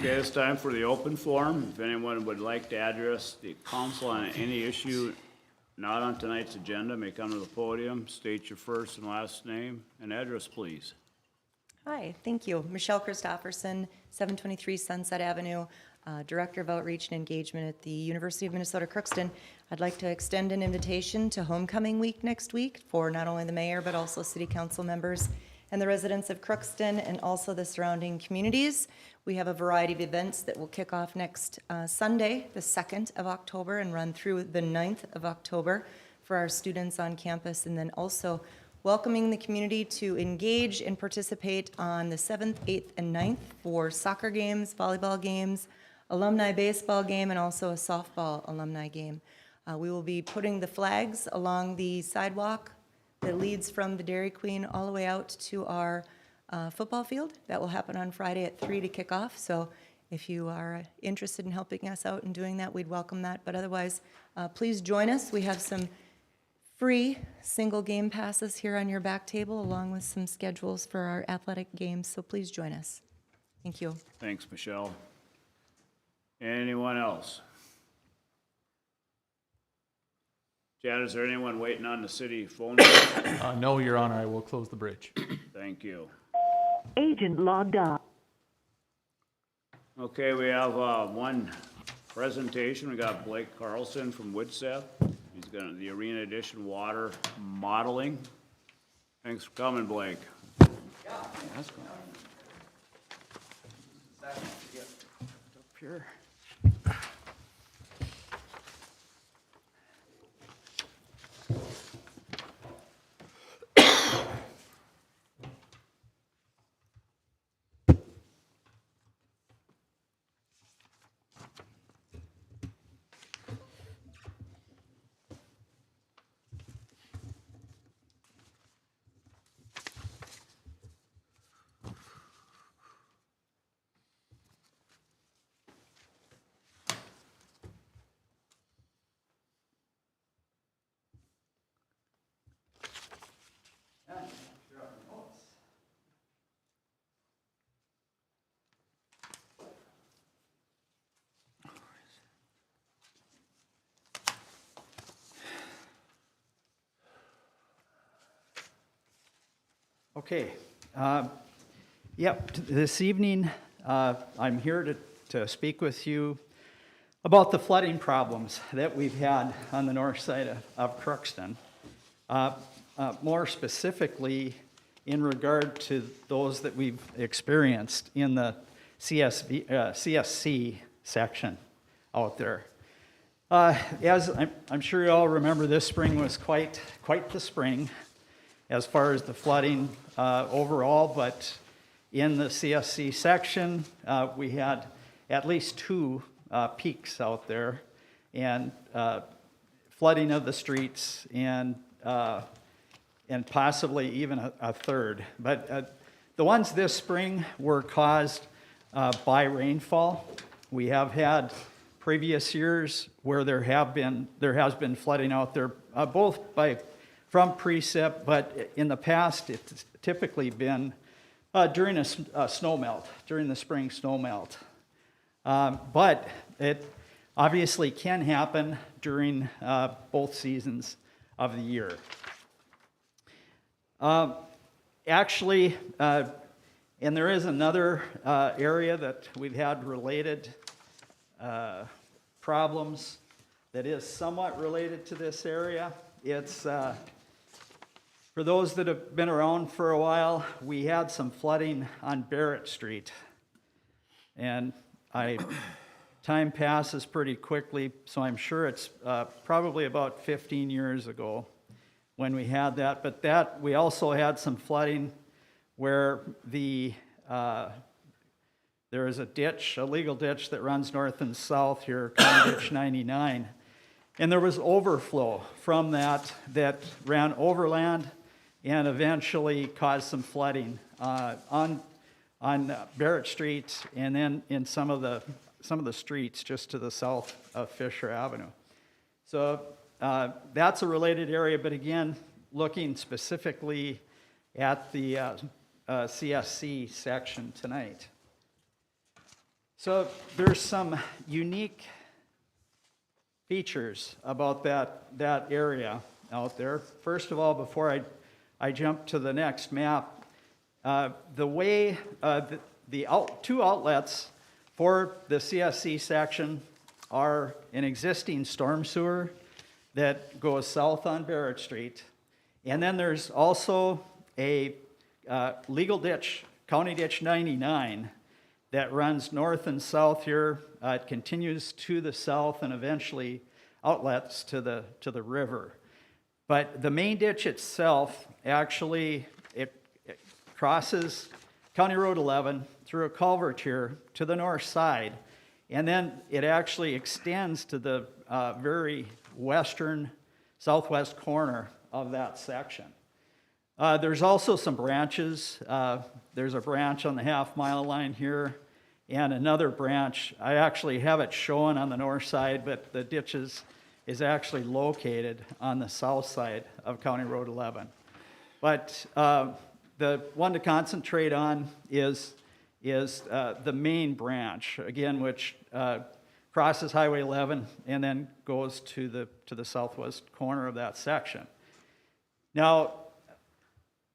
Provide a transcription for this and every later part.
Okay, it's time for the open forum. If anyone would like to address the council on any issue not on tonight's agenda, may come to the podium, state your first and last name and address, please. Hi, thank you. Michelle Christopherson, 723 Sunset Avenue, Director of Outreach and Engagement at the University of Minnesota Crookston. I'd like to extend an invitation to Homecoming Week next week for not only the mayor, but also city council members and the residents of Crookston and also the surrounding communities. We have a variety of events that will kick off next Sunday, the 2nd of October, and run through the 9th of October for our students on campus, and then also welcoming the community to engage and participate on the 7th, 8th, and 9th for soccer games, volleyball games, alumni baseball game, and also a softball alumni game. We will be putting the flags along the sidewalk that leads from the Dairy Queen all the way out to our football field. That will happen on Friday at 3 to kick off. So if you are interested in helping us out and doing that, we'd welcome that. But otherwise, please join us. We have some free single game passes here on your back table, along with some schedules for our athletic games. So please join us. Thank you. Thanks, Michelle. Anyone else? Chad, is there anyone waiting on the city phone? No, Your Honor, I will close the bridge. Thank you. Agent logged off. Okay, we have one presentation. We got Blake Carlson from Woodseth. He's gonna the Arena Edition water modeling. Thanks for coming, Blake. Yeah, That's cool. up here. Okay. This evening I'm here to speak with you about the flooding problems that we've had on the north side of Crookston. More specifically, in regard to those that we've experienced in the CSC section out there. As I'm sure you all remember, this spring was quite the spring as far as the flooding overall, but in the CSC section, we had at least two peaks out there, and flooding of the streets, and possibly even a third. But the ones this spring were caused by rainfall. We have had previous years where there has been flooding out there, both from precip, but in the past it's typically been during a snow melt, during the spring snow melt. But it obviously can happen during both seasons of the year. Actually, and there is another area that we've had related problems that is somewhat related to this area. It's for those that have been around for a while, we had some flooding on Barrett Street. And time passes pretty quickly, so I'm sure it's probably about 15 years ago when we had that. But that we also had some flooding where there is a ditch, a legal ditch that runs north and south here, County Ditch 99. And there was overflow from that ran overland and eventually caused some flooding on Barrett Street, and then in some of the streets just to the south of Fisher Avenue. So that's a related area, but again, looking specifically at the CSC section tonight. So there's some unique features about that area out there. First of all, before I jump to the next map, the way two outlets for the CSC section are an existing storm sewer that goes south on Barrett Street. And then there's also a legal ditch, County Ditch 99, that runs north and south here. It continues to the south and eventually outlets to the river. But the main ditch itself, actually, it crosses County Road 11 through a culvert here to the north side. And then it actually extends to the very western, southwest corner of that section. There's also some branches. There's a branch on the half-mile line here, and another branch. I actually have it shown on the north side, but the ditch is actually located on the south side of County Road 11. But the one to concentrate on is the main branch, again, which crosses Highway 11 and then goes to the southwest corner of that section. Now,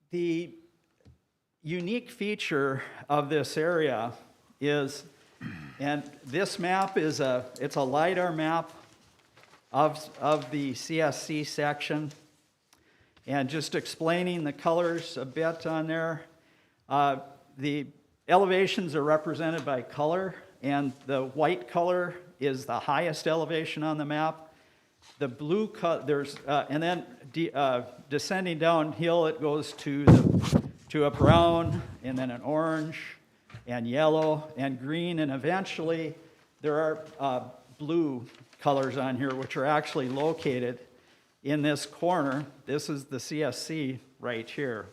the unique feature of this area is, and this map is it's a LiDAR map of the CSC section, and just explaining the colors a bit on there. The elevations are represented by color, and the white color is the highest elevation on the map. The blue color, and then descending downhill, it goes to a brown, and then an orange, and yellow, and green, and eventually there are blue colors on here, which are actually located in this corner. This is the CSC right here.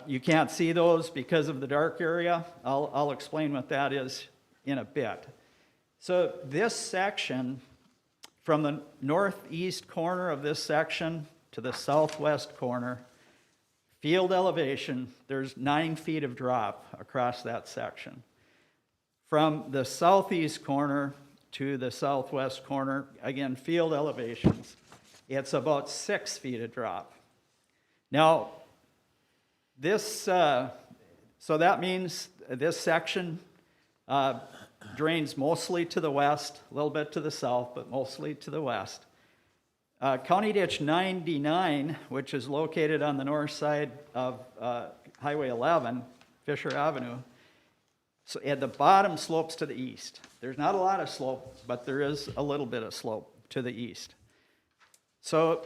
You can't see those because of the dark area. I'll explain what that is in a bit. So this section, from the northeast corner of this section to the southwest corner, field elevation, there's 9 feet of drop across that section. From the southeast corner to the southwest corner, again, field elevations, it's about 6 feet of drop. Now, so that means this section drains mostly to the west, a little bit to the south, but mostly to the west. County Ditch 99, which is located on the north side of Highway 11, Fisher Avenue, so at the bottom slopes to the east. There's not a lot of slope, but there is a little bit of slope to the east. So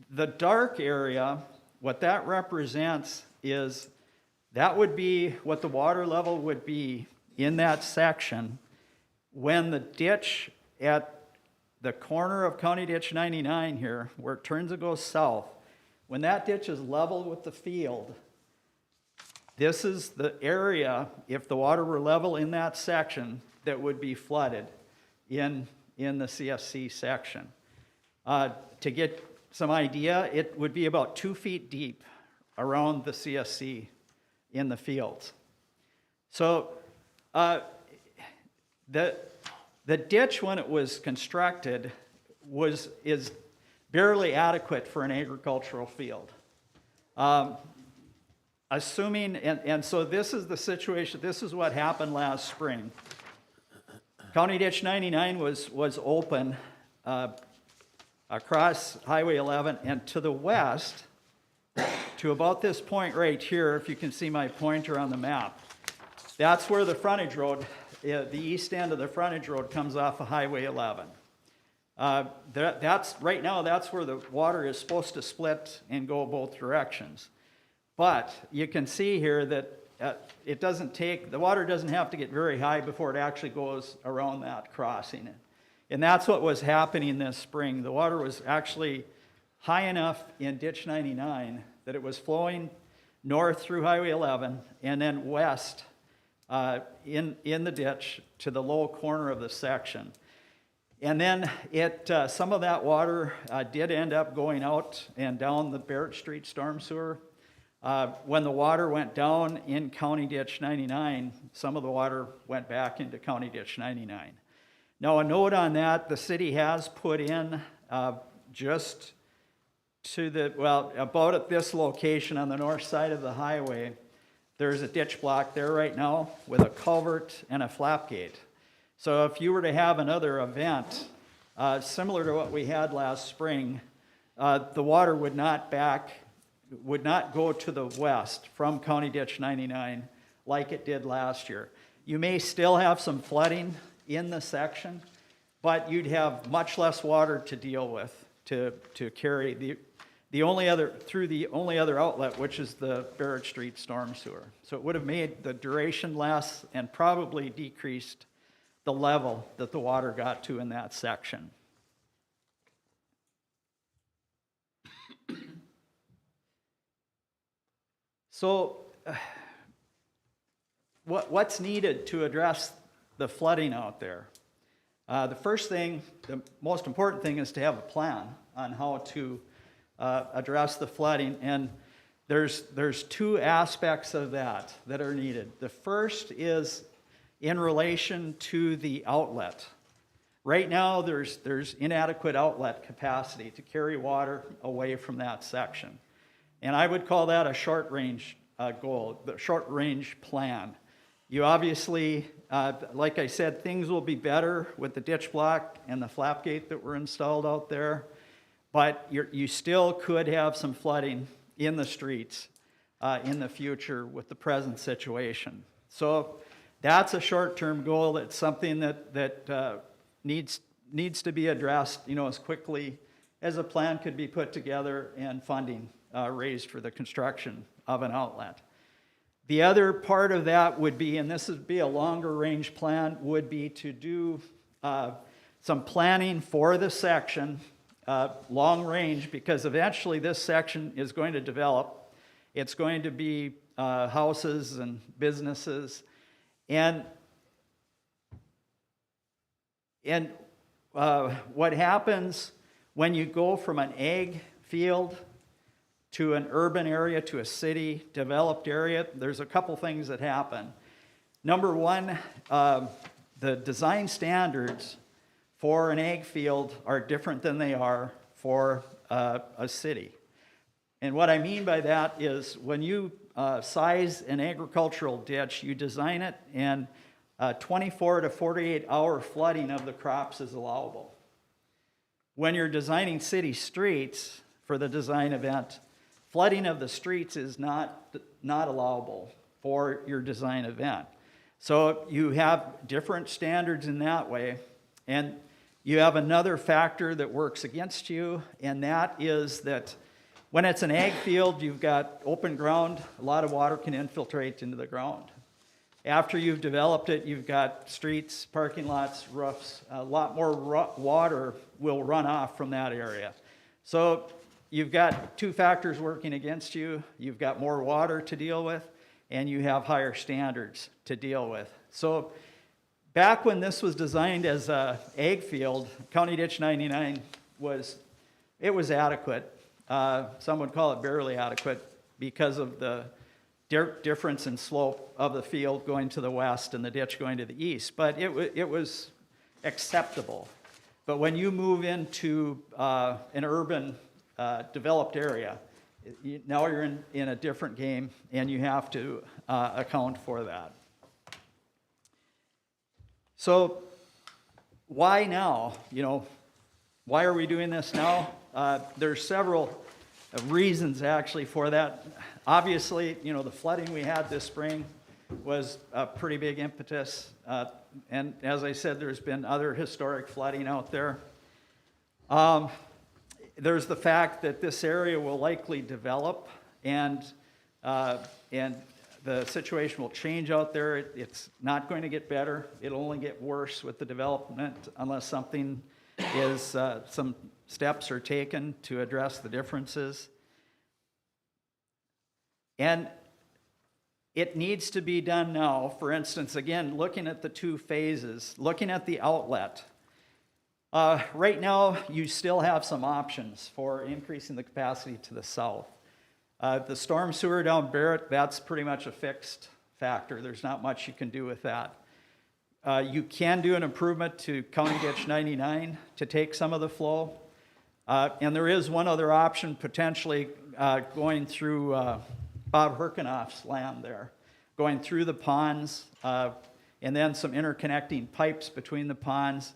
the dark area, what that represents is that would be what the water level would be in that section when the ditch at the corner of County Ditch 99 here, where it turns to go south, when that ditch is level with the field, this is the area, if the water were level in that section, that would be flooded in the CSC section. To get some idea, it would be about 2 feet deep around the CSC in the fields. So the ditch, when it was constructed, is barely adequate for an agricultural field. Assuming, and so this is the situation, this is what happened last spring. County Ditch 99 was open across Highway 11 and to the west, to about this point right here, if you can see my pointer on the map. That's where the frontage road, the east end of the frontage road comes off of Highway 11. Right now, that's where the water is supposed to split and go both directions. But you can see here that the water doesn't have to get very high before it actually goes around that crossing. And that's what was happening this spring. The water was actually high enough in Ditch 99 that it was flowing north through Highway 11 and then west in the ditch to the low corner of the section. And then some of that water did end up going out and down the Barrett Street storm sewer. When the water went down in County Ditch 99, some of the water went back into County Ditch 99. Now, a note on that, the city has put in just to the, well, about at this location on the north side of the highway, there's a ditch block there right now with a culvert and a flap gate. So if you were to have another event similar to what we had last spring, the water would not go to the west from County Ditch 99 like it did last year. You may still have some flooding in the section, but you'd have much less water to deal with to carry the only other outlet, which is the Barrett Street storm sewer. So it would have made the duration less and probably decreased the level that the water got to in that section. So what's needed to address the flooding out there? The first thing, the most important thing, is to have a plan on how to address the flooding, and there's two aspects of that are needed. The first is in relation to the outlet. Right now, there's inadequate outlet capacity to carry water away from that section. And I would call that a short-range goal, the short-range plan. You obviously, like I said, things will be better with the ditch block and the flap gate that were installed out there, but you still could have some flooding in the streets in the future with the present situation. So that's a short-term goal. It's something that needs to be addressed, as quickly as a plan could be put together and funding raised for the construction of an outlet. The other part of that would be, and this would be a longer range plan, would be to do some planning for the section, long range, because eventually this section is going to develop. It's going to be houses and businesses. And what happens when you go from an ag field to an urban area, to a city developed area, there's a couple things that happen. Number one, the design standards for an ag field are different than they are for a city. And what I mean by that is when you size an agricultural ditch, you design it, and 24 to 48 hour flooding of the crops is allowable. When you're designing city streets for the design event, flooding of the streets is not allowable for your design event. So you have different standards in that way, and you have another factor that works against you, and that is that when it's an ag field, you've got open ground, a lot of water can infiltrate into the ground. After you've developed it, you've got streets, parking lots, roofs, a lot more water will run off from that area. So you've got two factors working against you. You've got more water to deal with, and you have higher standards to deal with. So back when this was designed as an ag field, County Ditch 99 was adequate. Some would call it barely adequate because of the difference in slope of the field going to the west and the ditch going to the east. But it was acceptable. But when you move into an urban developed area, now you're in a different game, and you have to account for that. So why now? Why are we doing this now? There's several reasons actually for that. Obviously, the flooding we had this spring was a pretty big impetus. And as I said, there's been other historic flooding out there. There's the fact that this area will likely develop, and the situation will change out there. It's not going to get better. It'll only get worse with the development unless some steps are taken to address the differences. And it needs to be done now. For instance, again, looking at the two phases, looking at the outlet. Right now, you still have some options for increasing the capacity to the south. The storm sewer down Barrett, that's pretty much a fixed factor. There's not much you can do with that. You can do an improvement to County Ditch 99 to take some of the flow. And there is one other option potentially going through Bob Herkenoff's land there, going through the ponds, and then some interconnecting pipes between the ponds.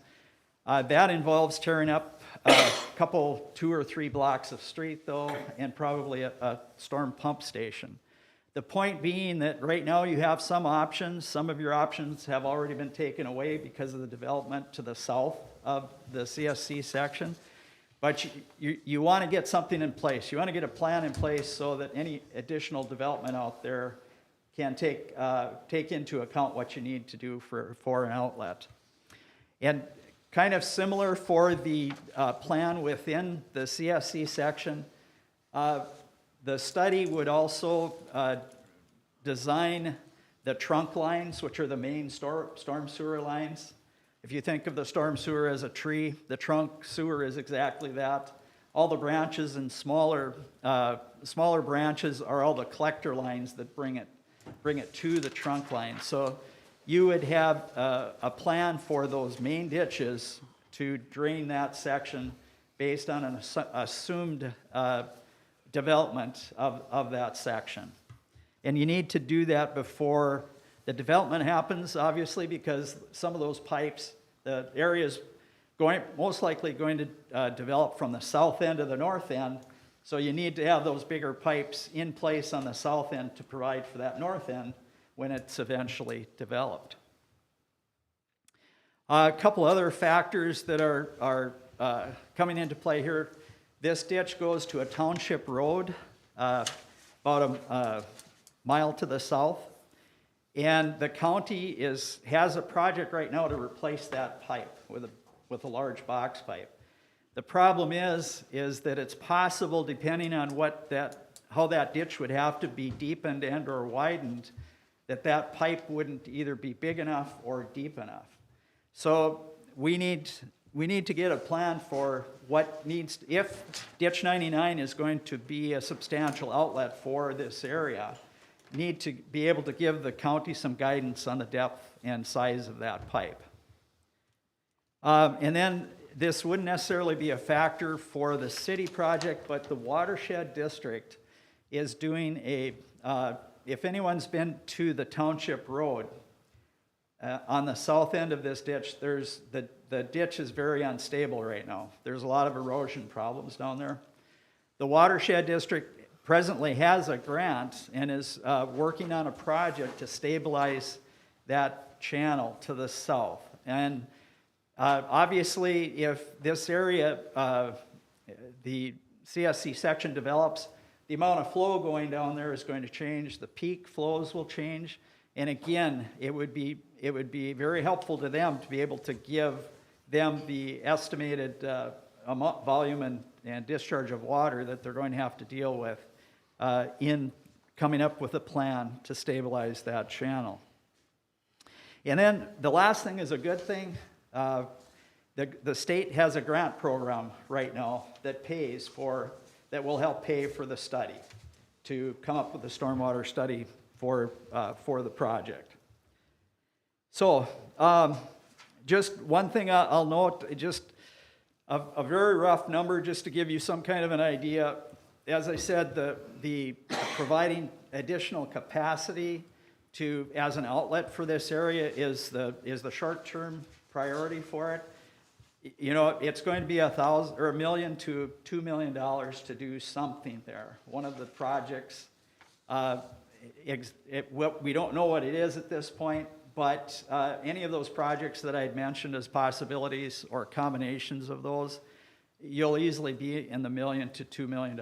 That involves tearing up a couple, 2 or 3 blocks of street though, and probably a storm pump station. The point being that right now you have some options. Some of your options have already been taken away because of the development to the south of the CSC section. But you want to get something in place. You want to get a plan in place so that any additional development out there can take into account what you need to do for an outlet. And kind of similar for the plan within the CSC section, the study would also design the trunk lines, which are the main storm sewer lines. If you think of the storm sewer as a tree, the trunk sewer is exactly that. All the branches and smaller branches are all the collector lines that bring it to the trunk line. So you would have a plan for those main ditches to drain that section based on an assumed development of that section. And you need to do that before the development happens, obviously, because some of those pipes, the area's most likely going to develop from the south end to the north end. So you need to have those bigger pipes in place on the south end to provide for that north end when it's eventually developed. A couple other factors that are coming into play here. This ditch goes to a township road about a mile to the south. And the county has a project right now to replace that pipe with a large box pipe. The problem is that it's possible, depending on how that ditch would have to be deepened and or widened, that pipe wouldn't either be big enough or deep enough. So we need to get a plan for if Ditch 99 is going to be a substantial outlet for this area, need to be able to give the county some guidance on the depth and size of that pipe. And then this wouldn't necessarily be a factor for the city project, but the watershed district is doing if anyone's been to the township road, on the south end of this ditch, the ditch is very unstable right now. There's a lot of erosion problems down there. The watershed district presently has a grant and is working on a project to stabilize that channel to the south. And obviously, if this area, the CSC section develops, the amount of flow going down there is going to change. The peak flows will change. And again, it would be very helpful to them to be able to give them the estimated volume and discharge of water that they're going to have to deal with in coming up with a plan to stabilize that channel. And then the last thing is a good thing. The state has a grant program right now that will help pay for the study, to come up with a stormwater study for the project. So just one thing I'll note, just a very rough number just to give you some kind of an idea. As I said, the providing additional capacity as an outlet for this area is the short-term priority for it. You know, it's going to be $1 million to $2 million to do something there. One of the projects, we don't know what it is at this point, but any of those projects that I had mentioned as possibilities or combinations of those, you'll easily be in the $1 million to $2 million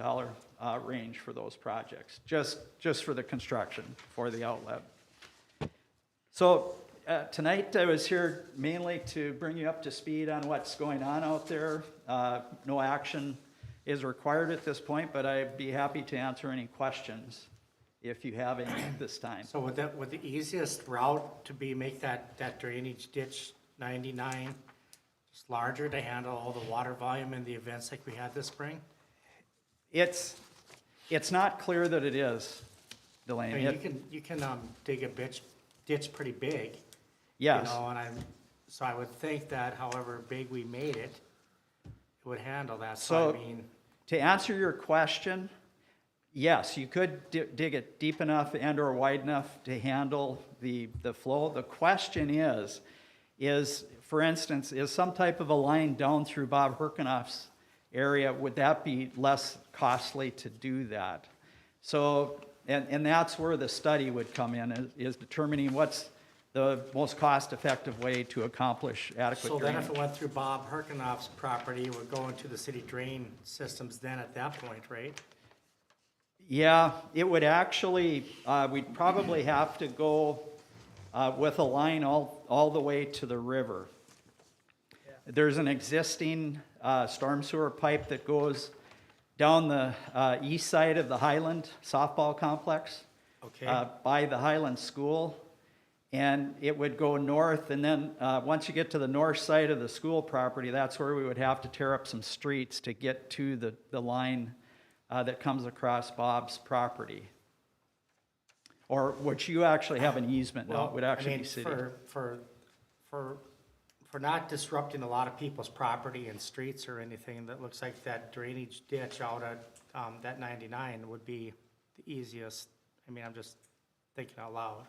range for those projects, just for the construction for the outlet. So tonight I was here mainly to bring you up to speed on what's going on out there. No action is required at this point, but I'd be happy to answer any questions if you have any at this time. So would the easiest route to be make that drainage ditch 99 just larger to handle all the water volume in the events like we had this spring? It's not clear that it is, I Delaney. mean, you can dig a ditch pretty big. Yes. You know, so I would think that however big we made it, it would handle that. So I So, mean, to answer your question, yes, you could dig it deep enough and or wide enough to handle the flow. The question is, for instance, is some type of a line down through Bob Herkenoff's area, would that be less costly to do that? So, and that's where the study would come in, is determining what's the most cost-effective way to accomplish adequate so then drainage. if it went through Bob Herkenoff's property, it would go into the city drain systems then at that point, right? Yeah, it would actually, we'd probably have to go with a line all the way to the river. There's an existing storm sewer pipe that goes down the east side of the Highland softball complex. Okay. By the Highland School. And it would go north, and then once you get to the north side of the school property, that's where we would have to tear up some streets to get to the line that comes across Bob's property. Or which you actually have an easement now, it would actually be city. For not disrupting a lot of people's property and streets or anything, that looks like that drainage ditch out at, that 99 would be the easiest. I mean, I'm just thinking out loud.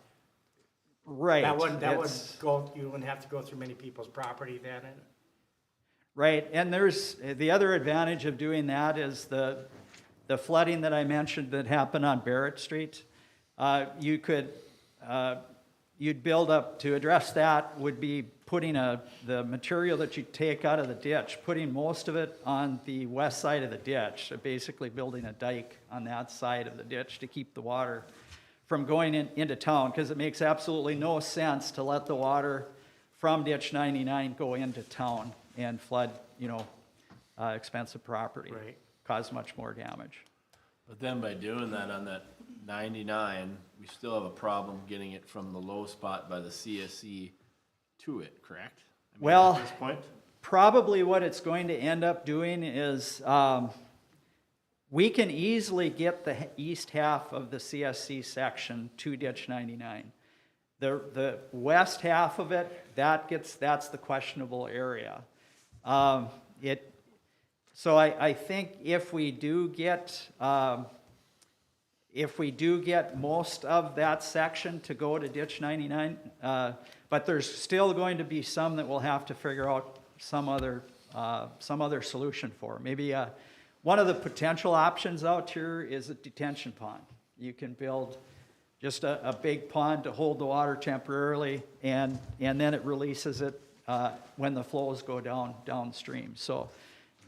Right. That wouldn't it's- go, you wouldn't have to go through many people's property then. Right, and there's, the other advantage of doing that is the flooding that I mentioned that happened on Barrett Street. You could, you'd build up, to address that would be putting the material that you take out of the ditch, putting most of it on the west side of the ditch, so basically building a dike on that side of the ditch to keep the water from going into town, because it makes absolutely no sense to let the water from ditch 99 go into town and flood, expensive property. Right. Cause much more damage. But then by doing that on that 99, we still have a problem getting it from the low spot by the CSE to it, correct? I mean, Well- at this point? Probably what it's going to end up doing is, we can easily get the east half of the CSC section to ditch 99. The west half of it, that's the questionable area. So I think if we do get most of that section to go to ditch 99, but there's still going to be some that we'll have to figure out some other solution for. Maybe one of the potential options out here is a detention pond. You can build just a big pond to hold the water temporarily, and then it releases it when the flows go downstream. So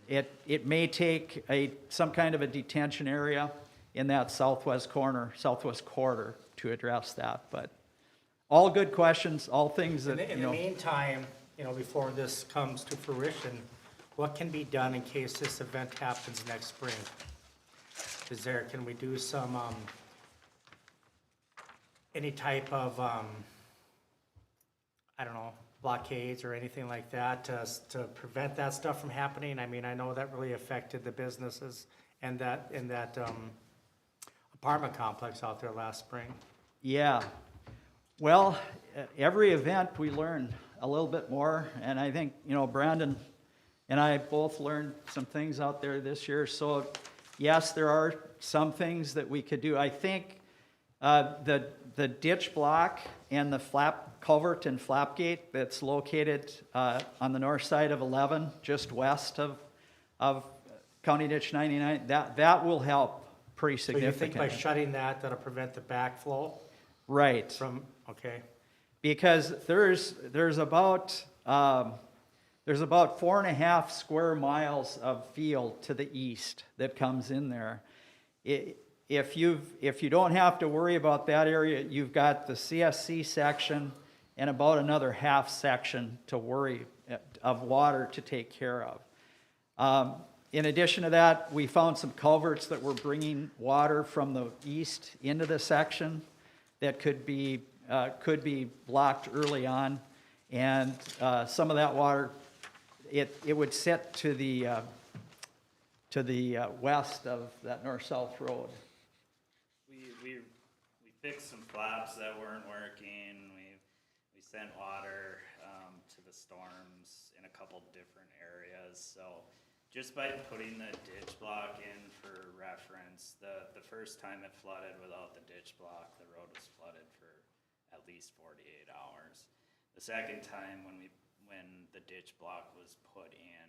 it may take some kind of a detention area in that southwest quarter to address that. But all good questions, all things that, In the meantime, before this comes to fruition, what can be done in case this event happens next spring? Can we do some, any type of, blockades or anything like that to prevent that stuff from happening? I mean, I know that really affected the businesses and that apartment complex out there last spring. Yeah. Well, every event we learn a little bit more, and I think, Brandon and I both learned some things out there this year. So yes, there are some things that we could do. I think the ditch block and the culvert and flapgate that's located on the north side of 11, just west of County Ditch 99, that will help pretty So you significantly. think by shutting that'll prevent the backflow Right. from, okay, Because there's about 4.5 square miles of field to the east that comes in there. If you don't have to worry about that area, you've got the CSC section and about another half section to worry of water to take care of. In addition to that, we found some culverts that were bringing water from the east into the section that could be blocked early on, and some of that water, it would sit to the to the west of that north-south road? We fixed some flaps that weren't working. We sent water to the storms in a couple different areas. So just by putting the ditch block in for reference, the first time it flooded without the ditch block, the road was flooded for at least 48 hours. The second time when the ditch block was put in,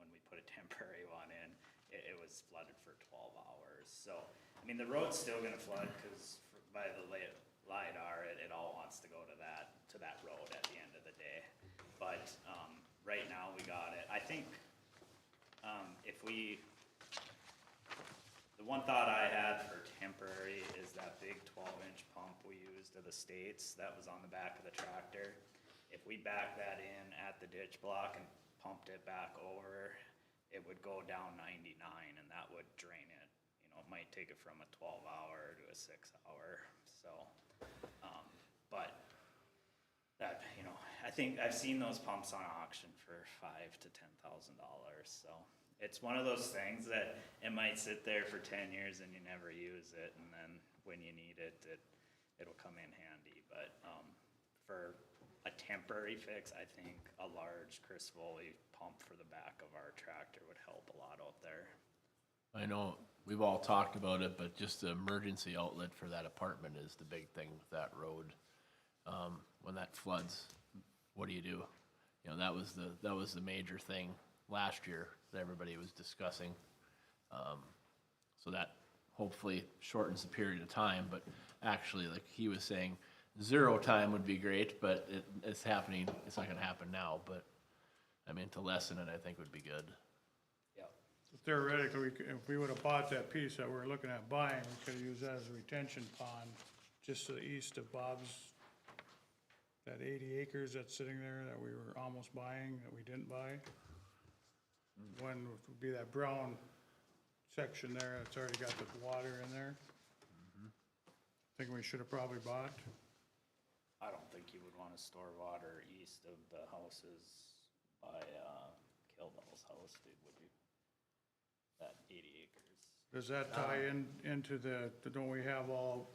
when we put a temporary one in, it was flooded for 12 hours. So, I mean, the road's still gonna flood because by the LiDAR, it all wants to go to that road at the end of the day. But, right now we got it. I think, the one thought I had for temporary is that big 12-inch pump we used to the States that was on the back of the tractor. If we back that in at the ditch block and pumped it back over, it would go down 99 and that would drain it. You know, it might take it from a 12-hour to a 6-hour, so, but that, you know, I think I've seen those pumps on auction for $5,000 to $10,000, so it's one of those things that it might sit there for 10 years and you never use it, and then when you need it, it'll come in handy, but, for a temporary fix, I think a large Chris Foley pump for the back of our tractor would help a lot out there. I know we've all talked about it, but just the emergency outlet for that apartment is the big thing with that road. When that floods, what do? You know, that was the major thing last year that everybody was discussing. So that hopefully shortens the period of time, but actually, like he was saying, 0 time would be great, but it's happening. It's not gonna happen now, but I mean, to lessen it, I think would be good. Theoretically, if we would have bought that piece that we're looking at buying, we could have used that as a retention pond just to the east of Bob's, that 80 acres that's sitting there that we were almost buying, that we didn't buy. One would be that brown section there, that's already got the water in there. Think we should have probably bought. I don't think you would wanna store water east of the houses by, Kildall's house, would you? That 80 acres. Does that tie into don't we have all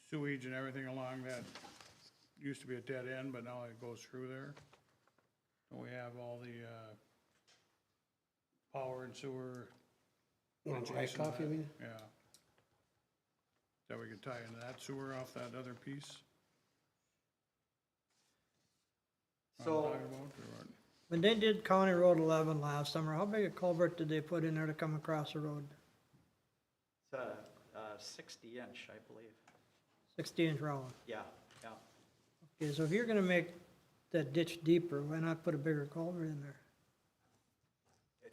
sewage and everything along that, used to be a dead end, but now it goes through there? Don't we have all the, power and sewer? adjacent to that? Yeah. That we could tie into that sewer off that other piece? What I'm So- talking about, or what? When they did County Road 11 last summer, how big a culvert did they put in there to come across the road? It's a 60-inch, I believe. 60-inch round. Yeah. Okay, so if you're gonna make that ditch deeper, why not put a bigger culvert in there?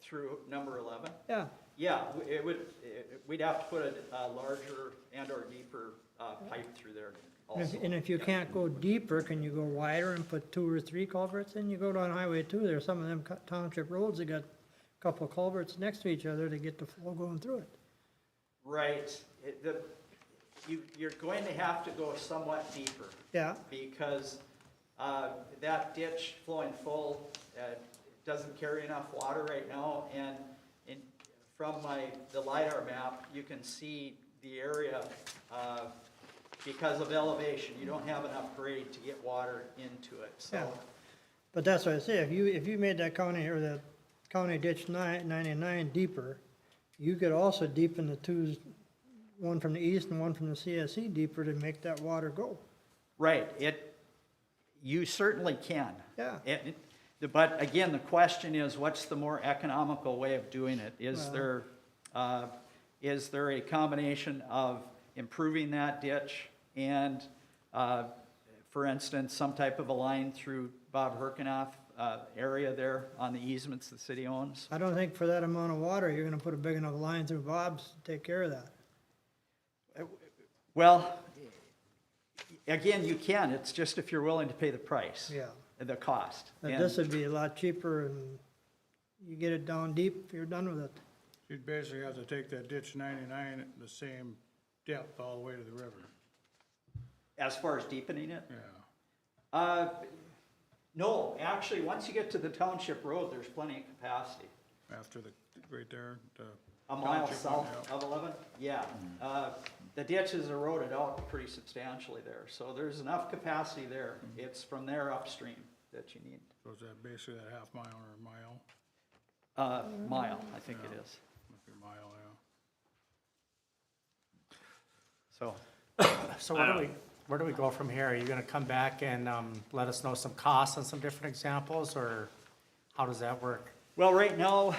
Through number 11? Yeah, Yeah, we'd have to put a larger and/or deeper pipe through there also. and if you can't go deeper, can you go wider and put 2 or 3 culverts in? You go down Highway 2, there's some of them township roads that got a couple of culverts next to each other to get the flow going through it. Right. You're going to have to go somewhat deeper. Yeah, Because that ditch flowing full doesn't carry enough water right now, and from the LiDAR map, you can see the area because of elevation. You don't have enough grade to get water into it, yeah. so. But that's what I say, if you made that county, or that county ditch 99 deeper, you could also deepen the twos, one from the east and one from the CSE deeper to make that water go. Right, you certainly can. Yeah. But again, the question is, what's the more economical way of doing it? Is Well- there a combination of improving that ditch and, for instance, some type of a line through Bob Herkenoff area there on the easements the city owns? I don't think for that amount of water, you're gonna put a big enough line through Bob's to take care of that. Well, again, you can, it's just if you're willing to pay the price. Yeah. The cost. But And- this would be a lot cheaper, and you get it down deep, you're done with it. You'd basically have to take that ditch 99 at the same depth all the way to the river. As far as deepening it? Yeah. No, actually, once you get to the township road, there's plenty of capacity. after the, right there, the. A mile township south one, yeah. of 11? Yeah. The ditch is eroded out pretty substantially there, so there's enough capacity there. It's from there upstream that you need. So is that basically that half mile or a mile? Mile, I think it is. Must be a mile, yeah. So, So where do we go from here? Are you gonna come back and, let us know some costs on some different examples, or how does that work? well, right now,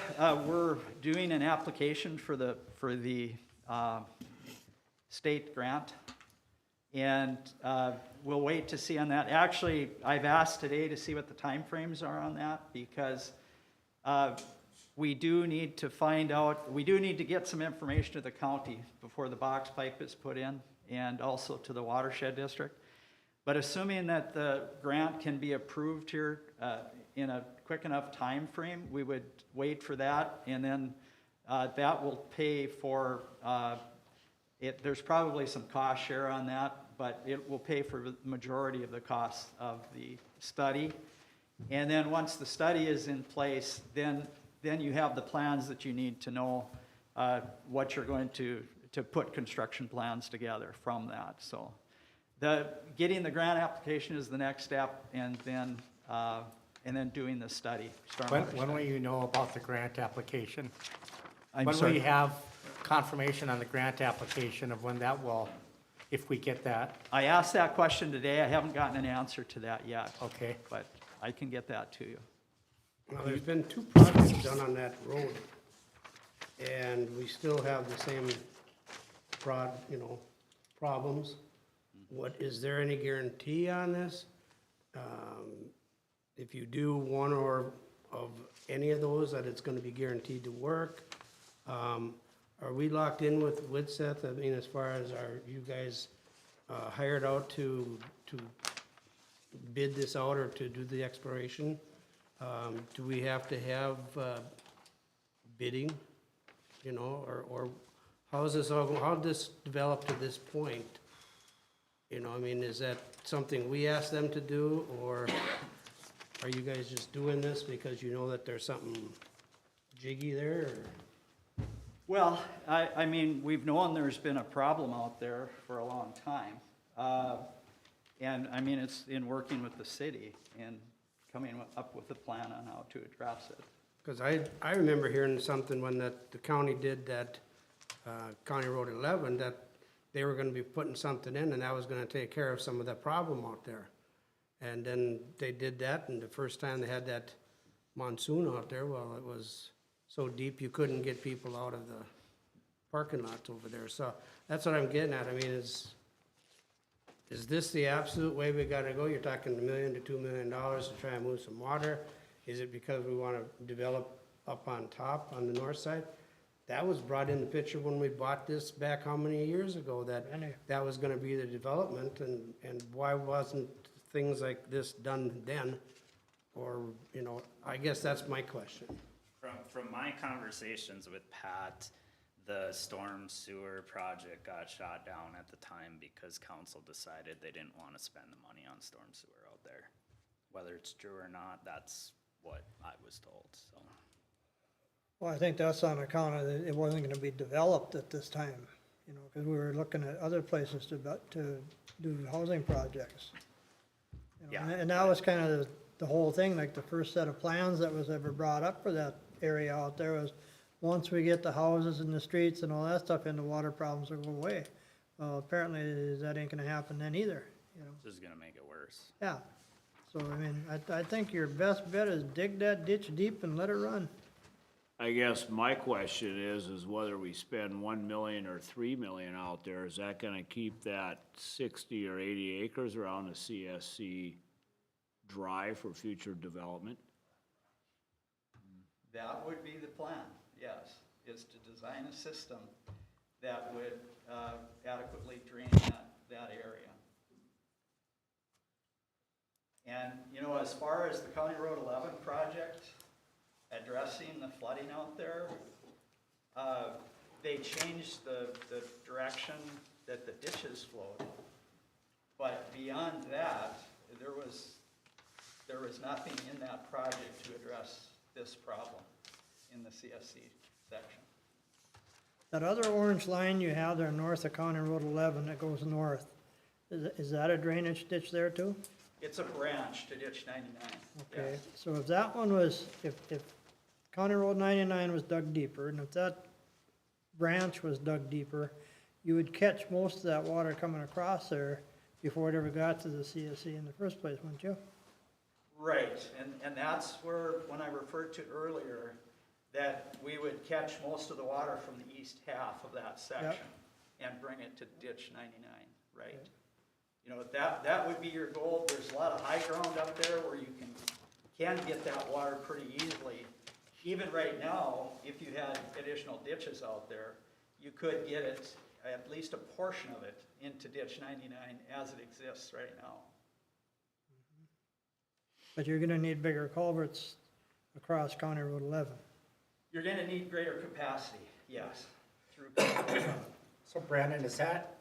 we're doing an application for the state grant. And we'll wait to see on that. Actually, I've asked today to see what the timeframes are on that, because we do need to find out, we do need to get some information to the county before the box pipe is put in, and also to the watershed district. But assuming that the grant can be approved here in a quick enough time frame, we would wait for that, and then that will pay for there's probably some cost share on that, but it will pay for the majority of the costs of the study. And then once the study is in place, then you have the plans that you need to know what you're going to put construction plans together from that. So getting the grant application is the next step, and then doing the study. When will you know about the grant application? I'm When will sorry. you have confirmation on the grant application of when that will, if we get that? I asked that question today. I haven't gotten an answer to that yet. Okay. But I can get that to you. Well, there's been 2 projects done on that road, and we still have the same problems. What, is there any guarantee on this? If you do one or of any of those, that it's gonna be guaranteed to work? Are we locked in with Widseth? I mean, as far as you guys hired out to bid this out or to do the exploration? Do we have to have bidding, or how is this all, how did this develop to this point? I mean, is that something we asked them to do, or are you guys just doing this because you know that there's something jiggy there, or? Well, I mean, we've known there's been a problem out there for a long time. And I mean, it's in working with the city and coming up with a plan on how to address it. Because I remember hearing something when the county did that, County Road 11, that they were gonna be putting something in, and that was gonna take care of some of that problem out there. And then they did that, and the first time they had that monsoon out there, well, it was so deep you couldn't get people out of the parking lots over there. So that's what I'm getting at. I mean, is this the absolute way we gotta go? You're talking $1 million to $2 million to try and move some water? Is it because we wanna develop up on top on the north side? That was brought in the picture when we bought this back how many years ago, that was gonna be the development, and why wasn't things like this done then? Or, I guess that's my question. From my conversations with Pat, the storm sewer project got shot down at the time because council decided they didn't want to spend the money on storm sewer out there. Whether it's true or not, that's what I was told, so. Well, I think that's on account of it wasn't gonna be developed at this time, because we were looking at other places to do housing projects. Yeah. And that was kind of the whole thing, like the first set of plans that was ever brought up for that area out there was, once we get the houses and the streets and all that stuff in, the water problems will go away. Well, apparently that ain't gonna happen then either, This is gonna make it worse. Yeah. So, I mean, I think your best bet is dig that ditch deep and let it run. I guess my question is whether we spend 1 million or 3 million out there, is that gonna keep that 60 or 80 acres around the CSC dry for future development? That would be the plan, yes, is to design a system that would adequately drain that area. And, as far as the County Road 11 project, addressing the flooding out there, they changed the direction that the ditches flowed. But beyond that, there was nothing in that project to address this problem. in the CSC section. That other orange line you have there north of County Road 11 that goes north, is that a drainage ditch there too? It's a branch to ditch 99. Okay, yes. so if that one was, if County Road 99 was dug deeper, and if that branch was dug deeper, you would catch most of that water coming across there before it ever got to the CSC in the first place, wouldn't you? Right, and that's where, when I referred to earlier, that we would catch most of the water from the east half of that section and bring it to ditch 99, right? Okay. You know, that would be your goal. There's a lot of high ground up there where you can get that water pretty easily. Even right now, if you had additional ditches out there, you could get it, at least a portion of it, into ditch 99 as it exists right now. But you're gonna need bigger culverts across County Road 11. You're gonna need greater capacity, yes, through County Road 11. So Brandon, is that,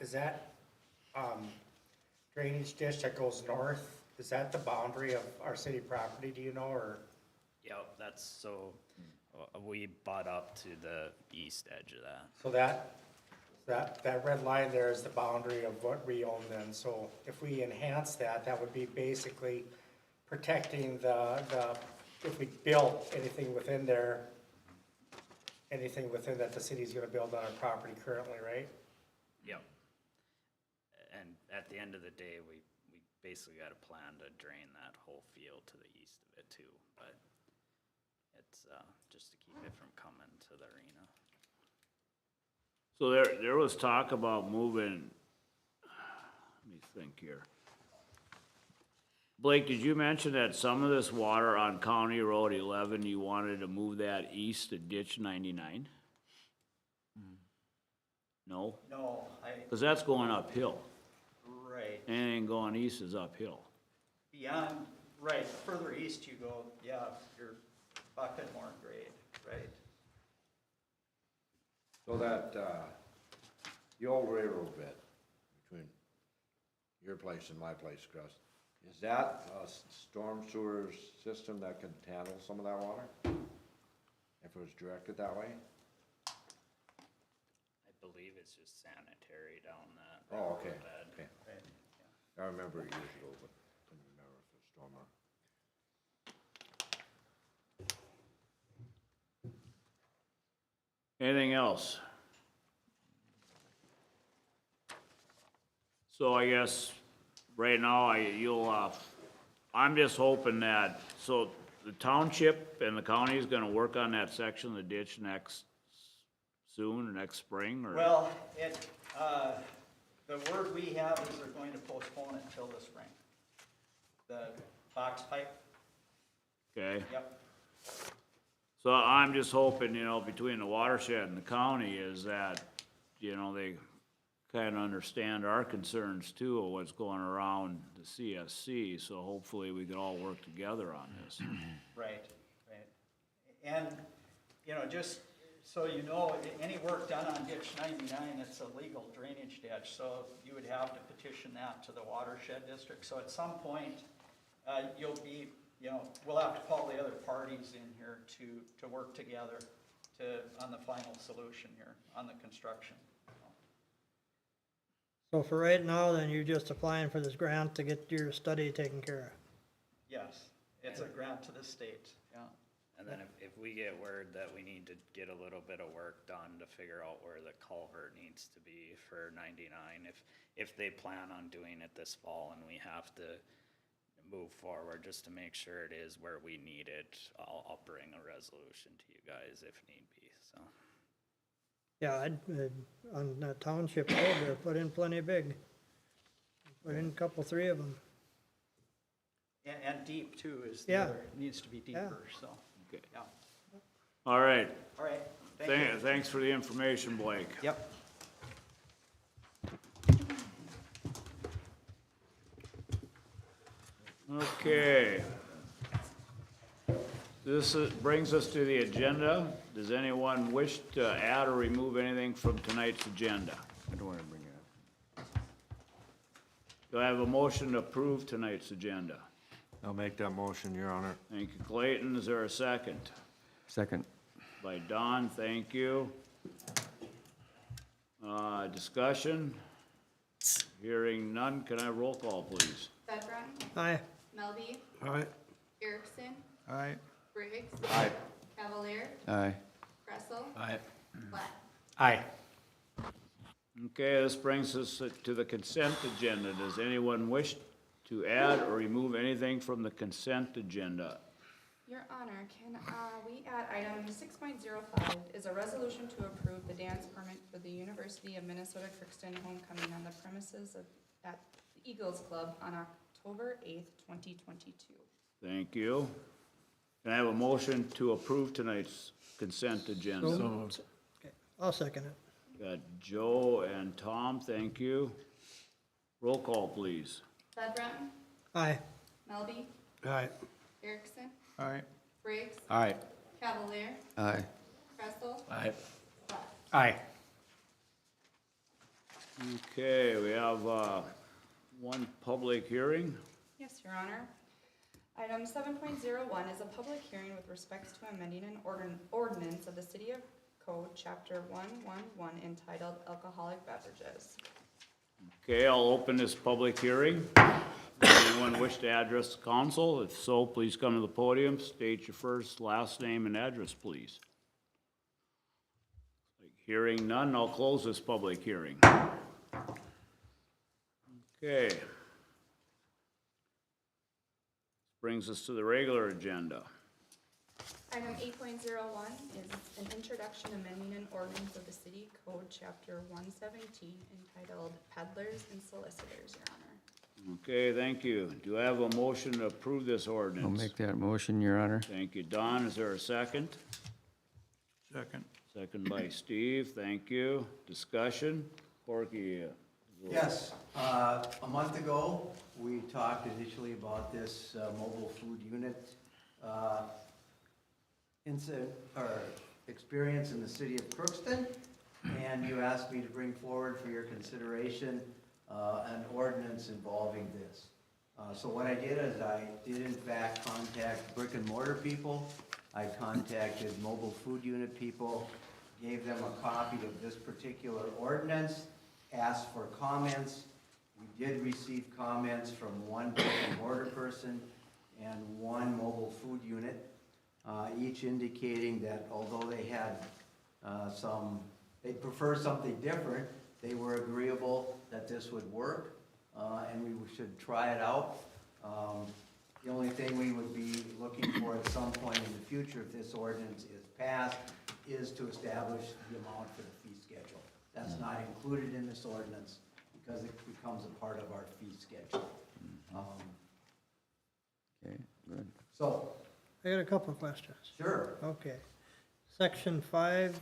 drainage ditch that goes north, is that the boundary of our city property, do you know, or? Yep, that's, so, we butt up to the east edge of that. So that red line there is the boundary of what we own then, so if we enhance that, that would be basically protecting if we built anything within there, anything within that the city's gonna build on our property currently, right? Yep. And at the end of the day, we basically got a plan to drain that whole field to the east of it too, but it's, just to keep it from coming to the arena. So there was talk about moving, let me think here. Blake, did you mention that some of this water on County Road 11, you wanted to move that east to ditch 99? No? No, Because that's going uphill. right. Anything going east is uphill. Beyond, right, further east you go, yeah, you're bucking more grade, right? So that, the old railroad bed between your place and my place, Crust, is that a storm sewer system that can handle some of that water? If it was directed that way? I believe it's just sanitary down that. Oh, okay, railroad bed. okay. Right. I remember it years ago, but couldn't remember if it was storm or. Anything else? So I guess right now, I'm just hoping that, so the township and the county is gonna work on that section of the ditch next spring, or? Well, the word we have is they're going to postpone it till the spring. The box pipe, Okay, yep. so I'm just hoping, between the watershed and the county is that, they kinda understand our concerns too of what's going around the CSC, so hopefully we can all work together on this. Right, right. And, just so you know, any work done on ditch 99, it's a legal drainage ditch, so you would have to petition that to the watershed district. So at some point, you'll be, we'll have to call the other parties in here to work together on the final solution here, on the construction. So for right now, then you're just applying for this grant to get your study taken care of? Yes, it's a grant to the state, yeah. And then if we get word that we need to get a little bit of work done to figure out where the culvert needs to be for 99, if they plan on doing it this fall and we have to move forward just to make sure it is where we need it, I'll bring a resolution to you guys if need be, so. Yeah, on that township road there, put in plenty big. Put in a couple, three of them. And deep too is the Yeah. other, needs to be deeper, so, Okay. yeah. All right, All right, thank you. thanks for the information, Blake. Yep. Okay. This brings us to the agenda. Does anyone wish to add or remove anything from tonight's agenda? I don't want to bring it up. Do I have a motion to approve tonight's agenda? I'll make that motion, Your Honor. Thank you, Clayton. Is there a second? Second. by Don, thank you. Discussion? Hearing none, can I have roll call, please? Bedron, Aye. Melby, All right. Erickson, Aye. Briggs, Aye. Cavalier, Aye. Kressel, Aye. Platt. Aye. Okay, this brings us to the consent agenda. Does anyone wish to add or remove anything from the consent agenda? Your Honor, can we add item 6.05 is a resolution to approve the dance permit for the University of Minnesota Crookston homecoming on the premises at the Eagles Club on October 8th, 2022. Thank you. Can I have a motion to approve tonight's consent agenda? So moved. Okay, I'll second it. Got Joe and Tom, thank you. Roll call, please. Bedron, Aye. Melby, All right. Erickson, Aye. Briggs, Aye. Cavalier, Aye. Kressel, Aye. Platt. Aye. Okay, we have one public hearing. Yes, Your Honor. Item 7.01 is a public hearing with respect to amending an ordinance of the City of Code, Chapter 111, entitled Alcoholic Beverages. Okay, I'll open this public hearing. Does anyone wish to address the council? If so, please come to the podium, state your first, last name, and address, please. Hearing none, I'll close this public hearing. Okay. Brings us to the regular agenda. Item 8.01 is an introduction amending an ordinance of the City Code, Chapter 117, entitled Peddlers and Solicitors, Your Honor. Okay, thank you. Do I have a motion to approve this ordinance? I'll make that motion, Your Honor. Thank you. Don, is there a second? Second. Second by Steve, thank you. Discussion? Corky? Yes, a month ago, we talked initially about this mobile food unit experience in the city of Crookston, and you asked me to bring forward for your consideration an ordinance involving this. So what I did is I did in fact contact brick and mortar people. I contacted mobile food unit people, gave them a copy of this particular ordinance, asked for comments. We did receive comments from one brick and mortar person and one mobile food unit, each indicating that although they had they prefer something different, they were agreeable that this would work, and we should try it out. The only thing we would be looking for at some point in the future, if this ordinance is passed, is to establish the amount for the fee schedule. That's not included in this ordinance because it becomes a part of our fee schedule. Okay, good. So, I got a couple of questions. sure, Okay. Section 5,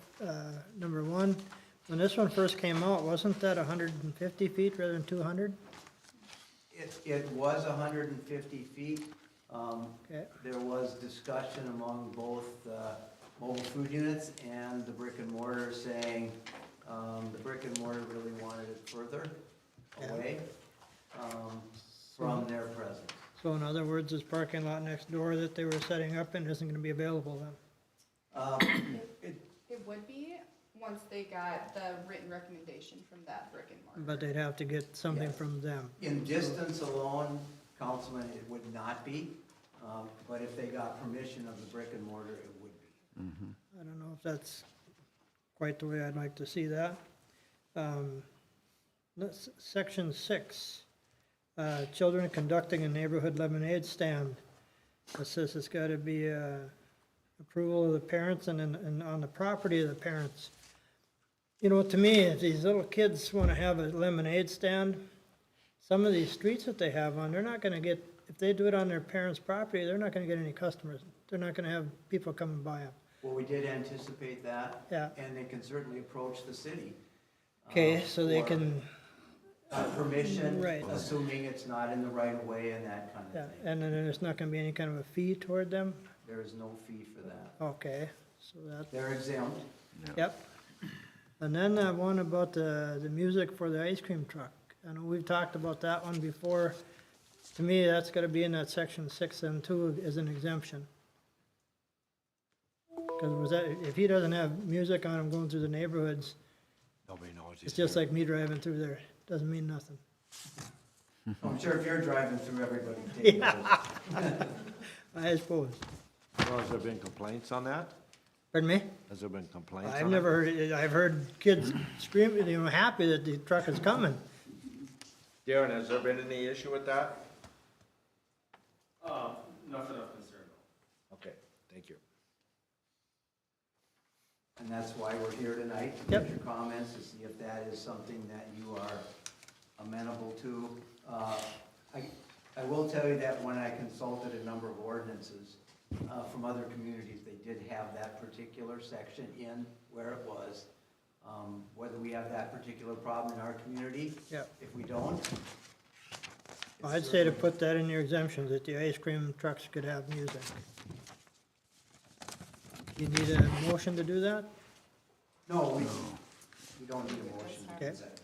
number 1, when this one first came out, wasn't that 150 feet rather than 200? it was 150 feet. Okay. There was discussion among both mobile food units and the brick and mortar saying the brick and mortar really wanted it further away from their presence. So in other words, this parking lot next door that they were setting up in isn't gonna be available then? It would be, once they got the written recommendation from that brick and mortar. But they'd have to get something Yes. from them. In distance alone, Councilman, it would not be, but if they got permission of the brick and mortar, it would be. I don't know if that's quite the way I'd like to see that. Section 6, children conducting a neighborhood lemonade stand. It says it's gotta be approval of the parents and on the property of the parents. You know, to me, if these little kids wanna have a lemonade stand, some of these streets that they have on, they're not gonna get, if they do it on their parents' property, they're not gonna get any customers. They're not gonna have people come and buy them. Well, we did anticipate that. Yeah. And they can certainly approach the city. Okay, so they for, can, permission, Right. assuming it's not in the right of way and that kind yeah, of thing. and then there's not gonna be any kind of a fee toward them? There is no fee for that. Okay, so that, They're exempt. yep. And then one about the music for the ice cream truck. I know we've talked about that one before. To me, that's gotta be in that section 6 and 2 as an exemption. Because was that, if he doesn't have music on him going through the neighborhoods, Nobody knows he's it's just here. like me driving through there. Doesn't mean nothing. I'm sure if you're driving through, everybody takes notice. I suppose. Well, has there been complaints on that? Pardon me? Has there been complaints on I've it? never heard it. I've heard kids screaming, happy that the truck is coming. Darren, has there been any issue with that? Nothing of concern. Okay, thank you. And that's why we're here tonight, to Yep. get your comments, to see if that is something that you are amenable to. I will tell you that when I consulted a number of ordinances from other communities, they did have that particular section in where it was. Whether we have that particular problem in our community, Yep. if we don't. it's I'd say to certainly- put that in your exemptions, that the ice cream trucks could have music. You need a motion to do that? No, we don't need a motion to do Okay. that.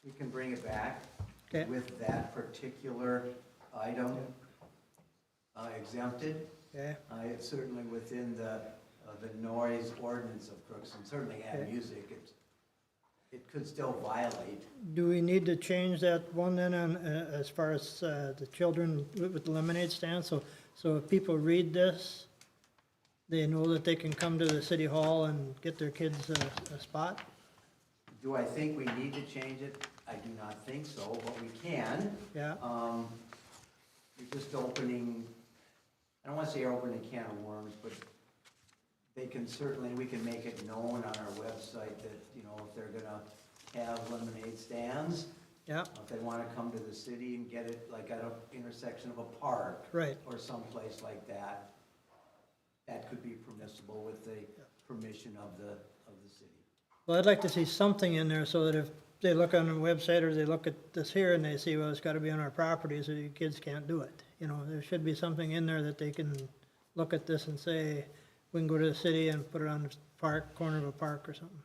We can bring it back Okay. with that particular item exempted. Okay, It's certainly within the noise ordinance of Crookston, certainly add Okay. music, it could still violate. do we need to change that one then on, as far as the children with the lemonade stand? So if people read this, they know that they can come to the city hall and get their kids a spot? Do I think we need to change it? I do not think so, but we can. Yeah, You're just opening, I don't want to say you're opening a can of worms, but they can certainly, we can make it known on our website that, if they're gonna have lemonade stands, yeah, if they want to come to the city and get it like at an intersection of a park. right. Or someplace like that, that could be permissible with the permission of the city. Well, I'd like to see something in there so that if they look on the website or they look at this here and they see, well, it's gotta be on our property, so your kids can't do it. There should be something in there that they can look at this and say, we can go to the city and put it on the park, corner of a park or something.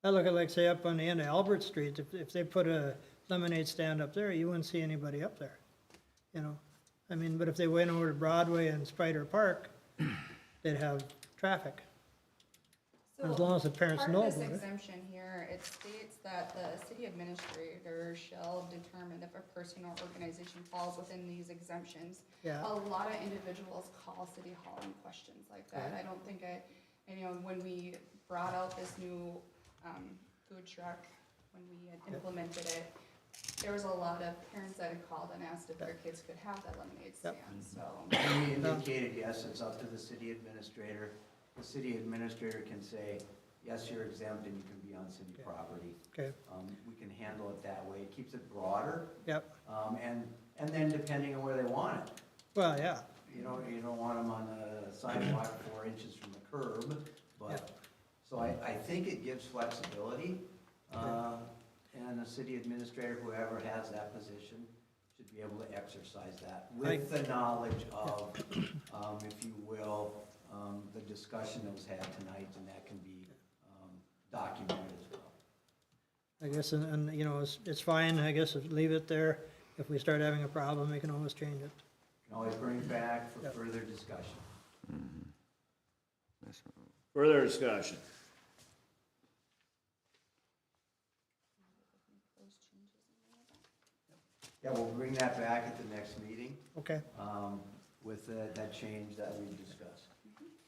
I look at like, say, up on the end of Albert Street, if they put a lemonade stand up there, you wouldn't see anybody up there, but if they went over to Broadway and Spider Park, they'd have traffic. As long as the parents know Part of about this it. exemption here, it states that the city administrator shall determine if a person or organization falls within these exemptions. Yeah. A lot of individuals call city hall and questions like that. I don't think when we brought out this new food truck, when we had implemented it, there was a lot of parents that had called and asked if their kids could have that lemonade stand, so. And we indicated, yes, it's up to the city administrator. The city administrator can say, yes, you're exempt and you can be on city property. Okay, We can handle it that way. It keeps it broader. yep, And then depending on where they want it. well, yeah, You don't want them on the sidewalk 4 inches from the curb, but, so I think it gives flexibility. And the city administrator, whoever has that position, should be able to exercise that with the knowledge of, if you will, the discussion that was had tonight, and that can be documented as well. I guess, and it's fine, I guess, if leave it there. If we start having a problem, we can always change it. Can always bring it back for further discussion. Further discussion? Yeah, we'll bring that back at the next meeting. Okay, With that change that we discussed.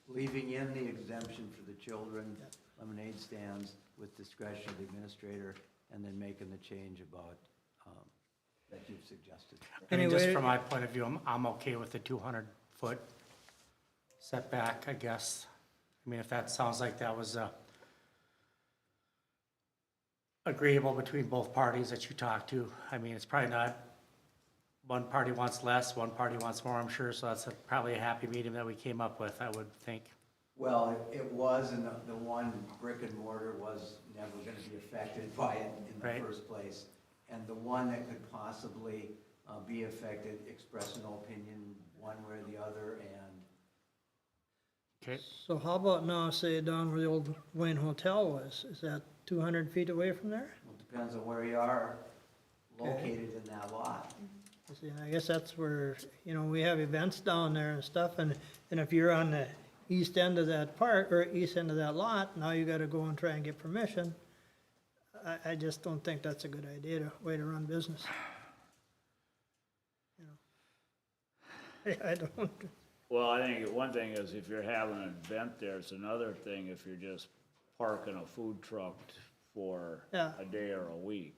Leaving in the exemption for the children, lemonade stands with discretion of the administrator, and then making the change about, that you've suggested. Just Anyway- from my point of view, I'm okay with the 200-foot setback, I guess. If that sounds like that was agreeable between both parties that you talked to. It's probably not, one party wants less, one party wants more, I'm sure, so that's probably a happy medium that we came up with, I would think. Well, it was, and the one brick and mortar was never gonna be affected by it in the Right. first place. And the one that could possibly be affected, express an opinion one way or the other, and Okay. so how about now, say down where the old Wayne Hotel was, is that 200 feet away from there? it depends on where you are located in that lot. You see, and I guess that's where, you know, we have events down there and stuff, and if you're on the east end of that part, or east end of that lot, now you gotta go and try and get permission. I just don't think that's a good way to run business. You know, I don't, Well, I think one thing is if you're having an event there, it's another thing if you're just parking a food truck for Yeah. a day or a week.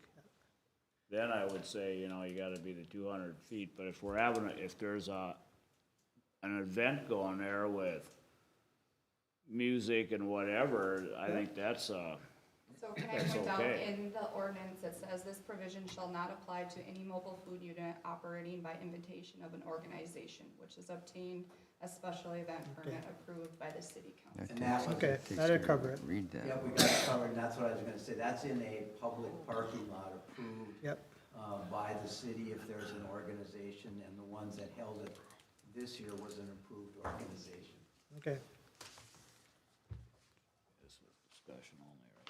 Then I would say, you know, you gotta be the 200 feet, but if we're having, if there's an event going there with music and whatever, I think that's, So can I That's point out, okay. in the ordinance, it says this provision shall not apply to any mobile food unit operating by invitation of an organization, which is obtained a special event permit approved by the city council. And that was, okay, that'll cover it. Read that. yep, we got it covered, and that's what I was gonna say, that's in a public parking lot approved Yep, by the city if there's an organization, and the ones that held it this year was an approved organization. okay. this was discussion only, right?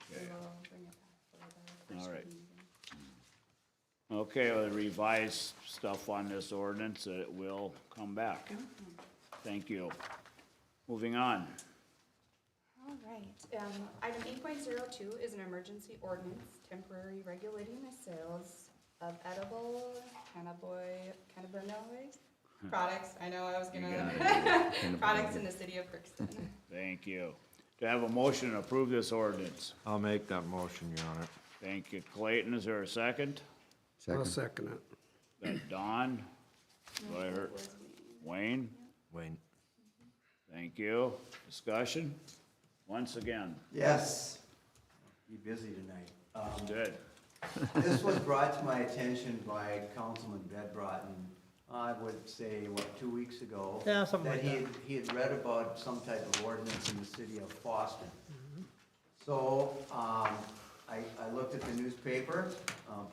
We Okay. will bring it back for the All first right. reading. Okay, well, the revised stuff on this ordinance, it will come back. Thank you. Moving on. All right, item 8.02 is an emergency ordinance temporary regulating the sales of edible cannabinoid products. I know I was gonna, products in the city of Crookston. Thank you. Do I have a motion to approve this ordinance? I'll make that motion, Your Honor. Thank you, Clayton. Is there a second? I'll Second. second it. That Don? What I heard? Wayne? Wayne. Thank you. Discussion? Once again, Yes, be busy tonight. good. This was brought to my attention by Councilman Bedbrotten, I would say, 2 weeks ago? Yeah, something like that. He had read about some type of ordinance in the city of Boston. So, I looked at the newspaper,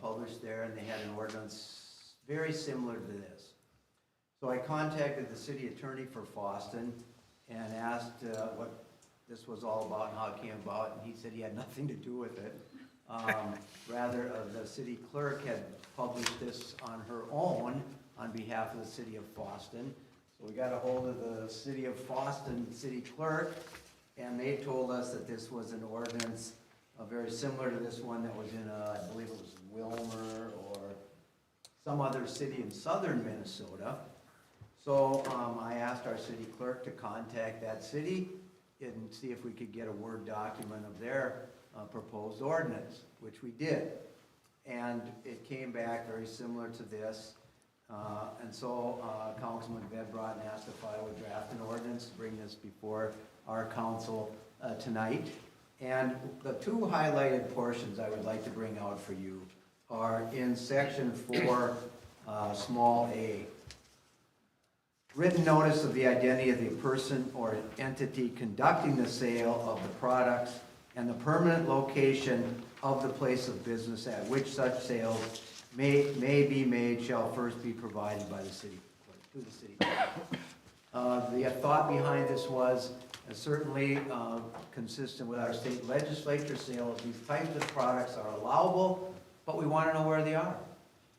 published there, and they had an ordinance very similar to this. So I contacted the city attorney for Boston and asked what this was all about and how it came about, and he said he had nothing to do with it. Rather, the city clerk had published this on her own on behalf of the city of Boston. So we got a hold of the city of Boston city clerk, and they told us that this was an ordinance very similar to this one that was in, I believe it was Wilmer or some other city in southern Minnesota. So I asked our city clerk to contact that city and see if we could get a Word document of their proposed ordinance, which we did. And it came back very similar to this. And so Councilman Bedbrotten asked if I would draft an ordinance to bring this before our council tonight. And the two highlighted portions I would like to bring out for you are in section 4, small a. Written notice of the identity of the person or entity conducting the sale of the products and the permanent location of the place of business at which such sales may be made shall first be provided by the city, to the city. The thought behind this was certainly consistent with our state legislature. Sale of these types of products are allowable, but we want to know where they are.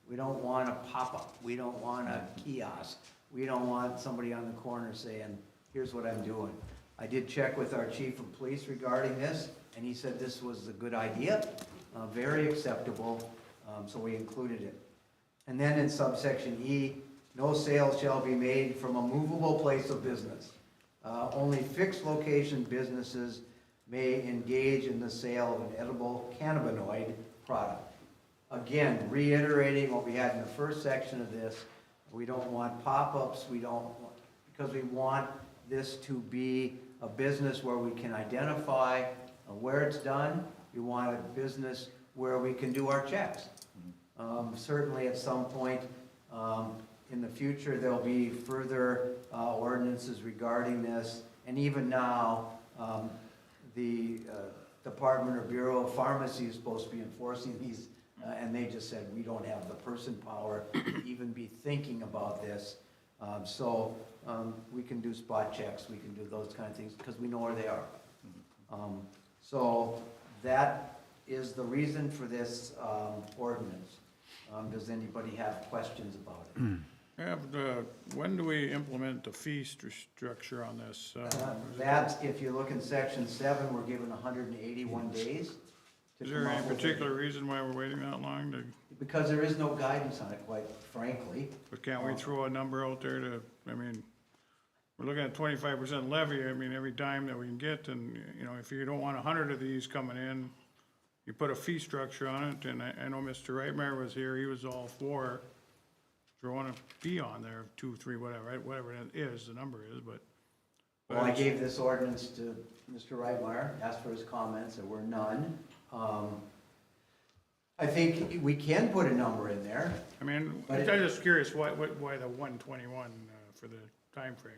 We don't want a pop-up. We don't want a kiosk. We don't want somebody on the corner saying, here's what I'm doing. I did check with our chief of police regarding this, and he said this was a good idea, very acceptable, so we included it. And then in subsection E, no sale shall be made from a movable place of business. Only fixed location businesses may engage in the sale of an edible cannabinoid product. Again, reiterating what we had in the first section of this, we don't want pop-ups, because we want this to be a business where we can identify where it's done. We want a business where we can do our checks. Certainly at some point in the future, there'll be further ordinances regarding this. And even now, the Department or Bureau of Pharmacy is supposed to be enforcing these, and they just said, we don't have the person power to even be thinking about this. So we can do spot checks, we can do those kind of things, because we know where they are. So that is the reason for this ordinance. Does anybody have questions about it? Yeah, but, when do we implement the fee structure on this? That's, if you look in section 7, we're given 181 days. to Is there come any up with particular reason why we're waiting that long to, Because there is no guidance on it, quite frankly. but can't we throw a number out there to, I mean, we're looking at 25% levy, I mean, every dime that we can get, and, you know, if you don't want 100 of these coming in, you put a fee structure on it, and I know Mr. Reitmeyer was here, he was all for throwing a fee on there, 2, 3, whatever, right? Whatever it is, the number is, but. Well, I gave this ordinance to Mr. Reitmeyer, asked for his comments, there were none. I think we can put a number in there. I mean, But I'm just curious why the 121 for the time frame?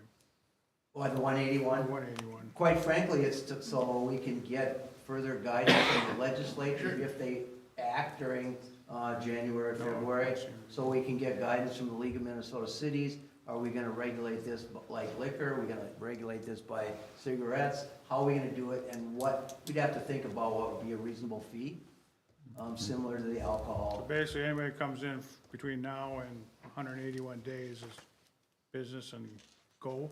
Why the 181? 181. Quite frankly, it's so we can get further guidance from the legislature if they act during January, February, so we can get guidance from the League of Minnesota Cities. Are we gonna regulate this like liquor? Are we gonna regulate this by cigarettes? How are we gonna do it? And we'd have to think about what would be a reasonable fee, similar to the alcohol. Basically, anybody that comes in between now and 181 days is business and go?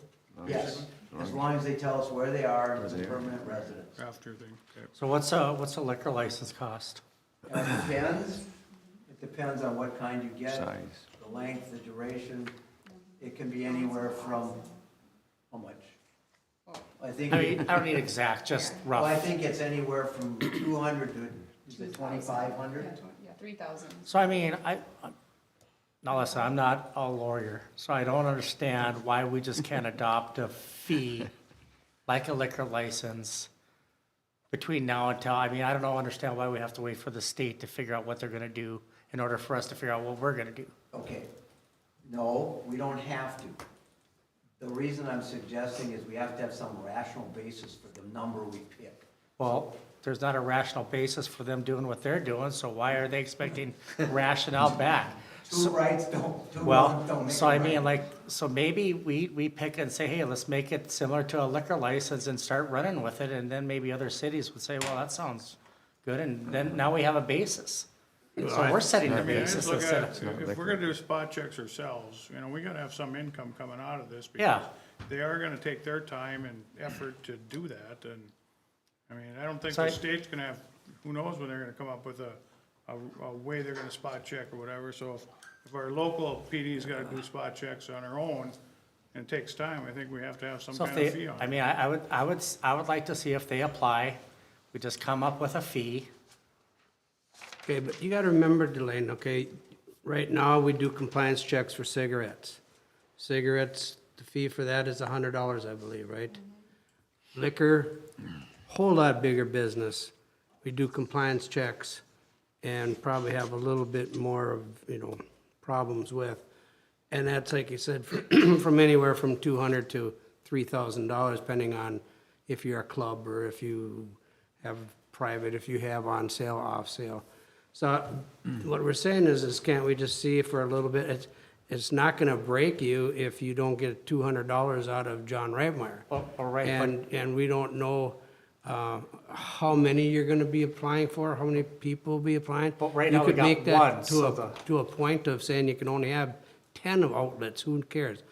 Yes, as long as they tell us where they are and it's a permanent residence. After thing, okay. So what's a liquor license cost? It depends on what kind you get, the length, the duration. It can be anywhere from, how much? I think. I mean, I don't need exact, just Well, I rough. think it's anywhere from 200 to, is it 2,500? Yeah, 3,000. So I mean, now listen, I'm not a lawyer, so I don't understand why we just can't adopt a fee like a liquor license between now until, I mean, I don't understand why we have to wait for the state to figure out what they're gonna do in order for us to figure out what we're gonna do. Okay. No, we don't have to. The reason I'm suggesting is we have to have some rational basis for the number we pick. Well, there's not a rational basis for them doing what they're doing, so why are they expecting rationale back? Two rights don't, two Well, wrongs don't make so a I mean, right. like, so maybe we pick and say, hey, let's make it similar to a liquor license and start running with it, and then maybe other cities would say, well, that sounds good, and then now we have a basis. So we're setting the I mean, I just basis look instead at, of, if we're gonna do spot checks ourselves, you know, we gotta have some income coming out of this. Yeah. Because they are gonna take their time and effort to do that, and, I mean, I don't think So the I- state's gonna have, who knows when they're gonna come up with a way they're gonna spot check or whatever, so if our local PD's gotta do spot checks on their own, and it takes time, I think we have to have some so if kind of fee they, on I it. mean, I would like to see if they apply, we just come up with a fee. Okay, but you gotta remember, Delane, okay, right now, we do compliance checks for cigarettes. Cigarettes, the fee for that is $100, I believe, right? Liquor, whole lot bigger business. We do compliance checks and probably have a little bit more of, problems with. And that's, like you said, from anywhere from $200 to $3,000, depending on if you're a club or if you have private, if you have on sale, off sale. So what we're saying is can't we just see for a little bit, it's not gonna break you if you don't get $200 out of John Reitmeyer. Well, right, but- And we don't know, how many you're gonna be applying for, how many people will be applying. But right You now we could got make that one, to so a- To a point of saying you can only have 10 outlets, who cares?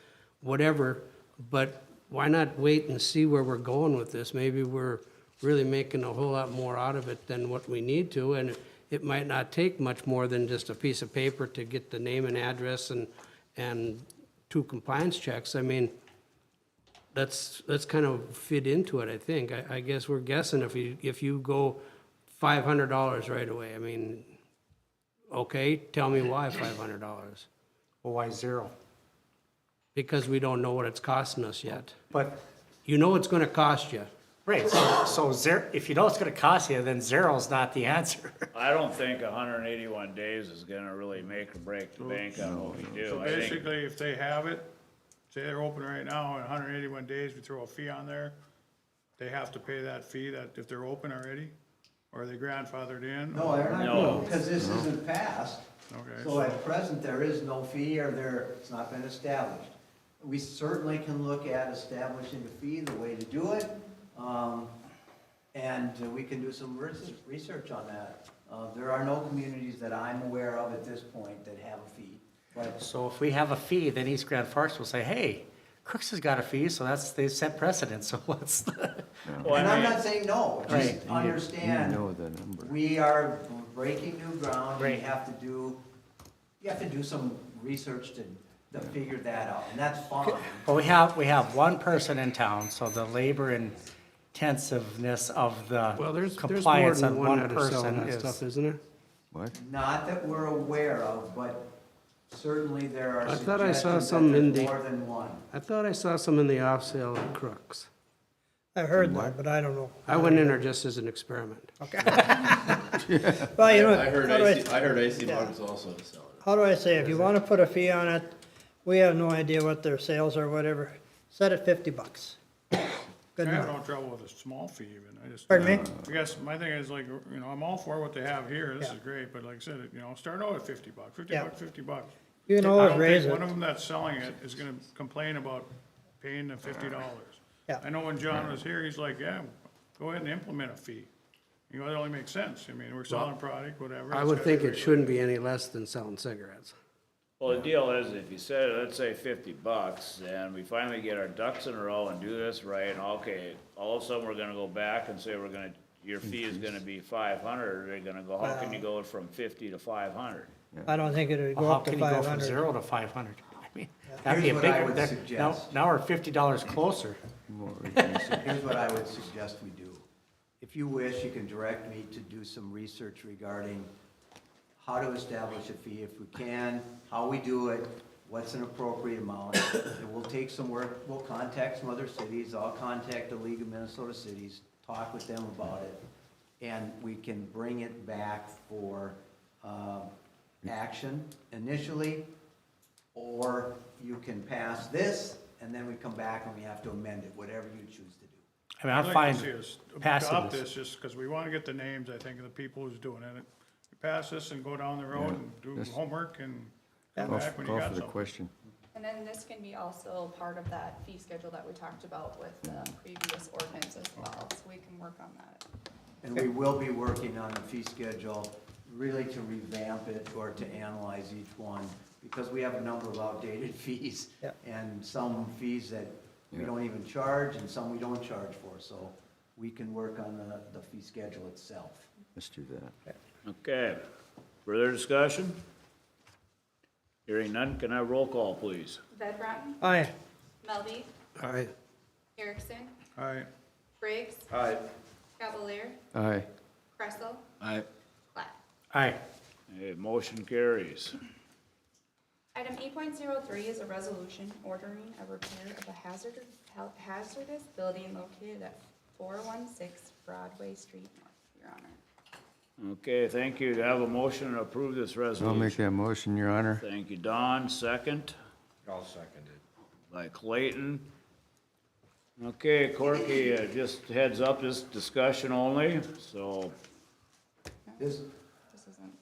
Whatever, but why not wait and see where we're going with this? Maybe we're really making a whole lot more out of it than what we need to, and it might not take much more than just a piece of paper to get the name and address and 2 compliance checks. I mean, let's kind of fit into it, I think. I guess we're guessing if you go $500 right away, I mean, okay, tell me why $500? Well, why zero? Because we don't know what it's costing us yet. But, You know it's gonna cost you. right, so zero, if you know it's gonna cost you, then zero's not the answer. I don't think 181 days is gonna really make or break the bank on what we do. So I think- basically, if they have it, say they're open right now, in 181 days, we throw a fee on there, they have to pay that fee that, if they're open already? Or are they grandfathered in? No, they're No. not, because this isn't passed. Okay. So at present, there is no fee or it's not been established. We certainly can look at establishing a fee, the way to do it, and we can do some research on that. There are no communities that I'm aware of at this point that have a fee, but So if we have a fee, then East Grand Forks will say, hey, Crooks has got a fee, so that's, they set precedent, so let's. Well, and I I'm mean- not saying no, just Right. understand, we are breaking new ground, we Right. you have to do some research to figure that out, and that's fine. Well, we have one person in town, so the labor intensiveness of Well, the there's more compliance than on one one that are selling person that stuff, is. isn't there? Not that we're aware of, but certainly there are I thought I saw suggestions that some in there's the- more than one. I thought I saw some in the off sale at Crooks. I heard that, but I don't know. I went in there just as an experiment. Well, you know, I heard how do AC, I heard AC Yeah. Motors also is selling it. How do I say, if you wanna put a fee on it, we have no idea what their sales are, whatever, set it $50. Good I have enough. no trouble with a small fee even, I just. Pardon me? I guess my thing is like, you know, I'm all for what they have here, this Yeah. is great, but like I said, you know, start out at $50, Yeah. $50. You can I always don't raise think it. one of them that's selling it is gonna complain about paying the $50. Yeah. I know when John was here, he's like, yeah, go ahead and implement a fee. You know, that only makes sense, I mean, we're selling product, whatever. I it's would gotta think be it right. shouldn't be any less than selling cigarettes. Well, the deal is, if you said, let's say $50, and we finally get our ducks in a row and do this right, and okay, all of a sudden, we're gonna go back and say your fee is gonna be 500, they're gonna go, how can you go from 50 to 500? I don't think it'd go How up to can you go from 500. 0 to 500? I mean, that'd be a Here's what I big, would now, suggest. now we're $50 closer. Here's what I would suggest we do. If you wish, you can direct me to do some research regarding how to establish a fee if we can, how we do it, what's an appropriate amount. It will take some work. We'll contact some other cities. I'll contact the League of Minnesota Cities, talk with them about it, and we can bring it back for action initially, or you can pass this, and then we come back and we have to amend it, whatever you choose to do. I mean, I'd I'm like fine to see us passing adopt this. this, just because we want to get the names, I think, of the people who's doing it. We pass this and go down the road and do homework and come back when you got something. And then this can be also part of that fee schedule that we talked about with the previous ordinance as well, so we can work on that. And we will be working on the fee schedule, really to revamp it or to analyze each one, because we have a number of outdated fees. Yeah. And some fees that we don't even charge, and some we don't charge for, so we can work on the fee schedule itself. Let's do that. Okay, further discussion? Hearing none, can I have roll call, please? Van Bratton, Aye. Melby, All right. Erickson, All right, Briggs, Aye. Cavalier, Aye. Kressel, I, Platt. Aye. Okay, motion carries. Item 8.03 is a resolution ordering a repair of a hazardous building located at 416 Broadway Street North, Your Honor. Okay, thank you. To have a motion to approve this resolution. I'll make that motion, Your Honor. Thank you, Don. Second I'll second it. by Clayton. Okay, Corky, just heads up, this discussion only, so, This, This isn't,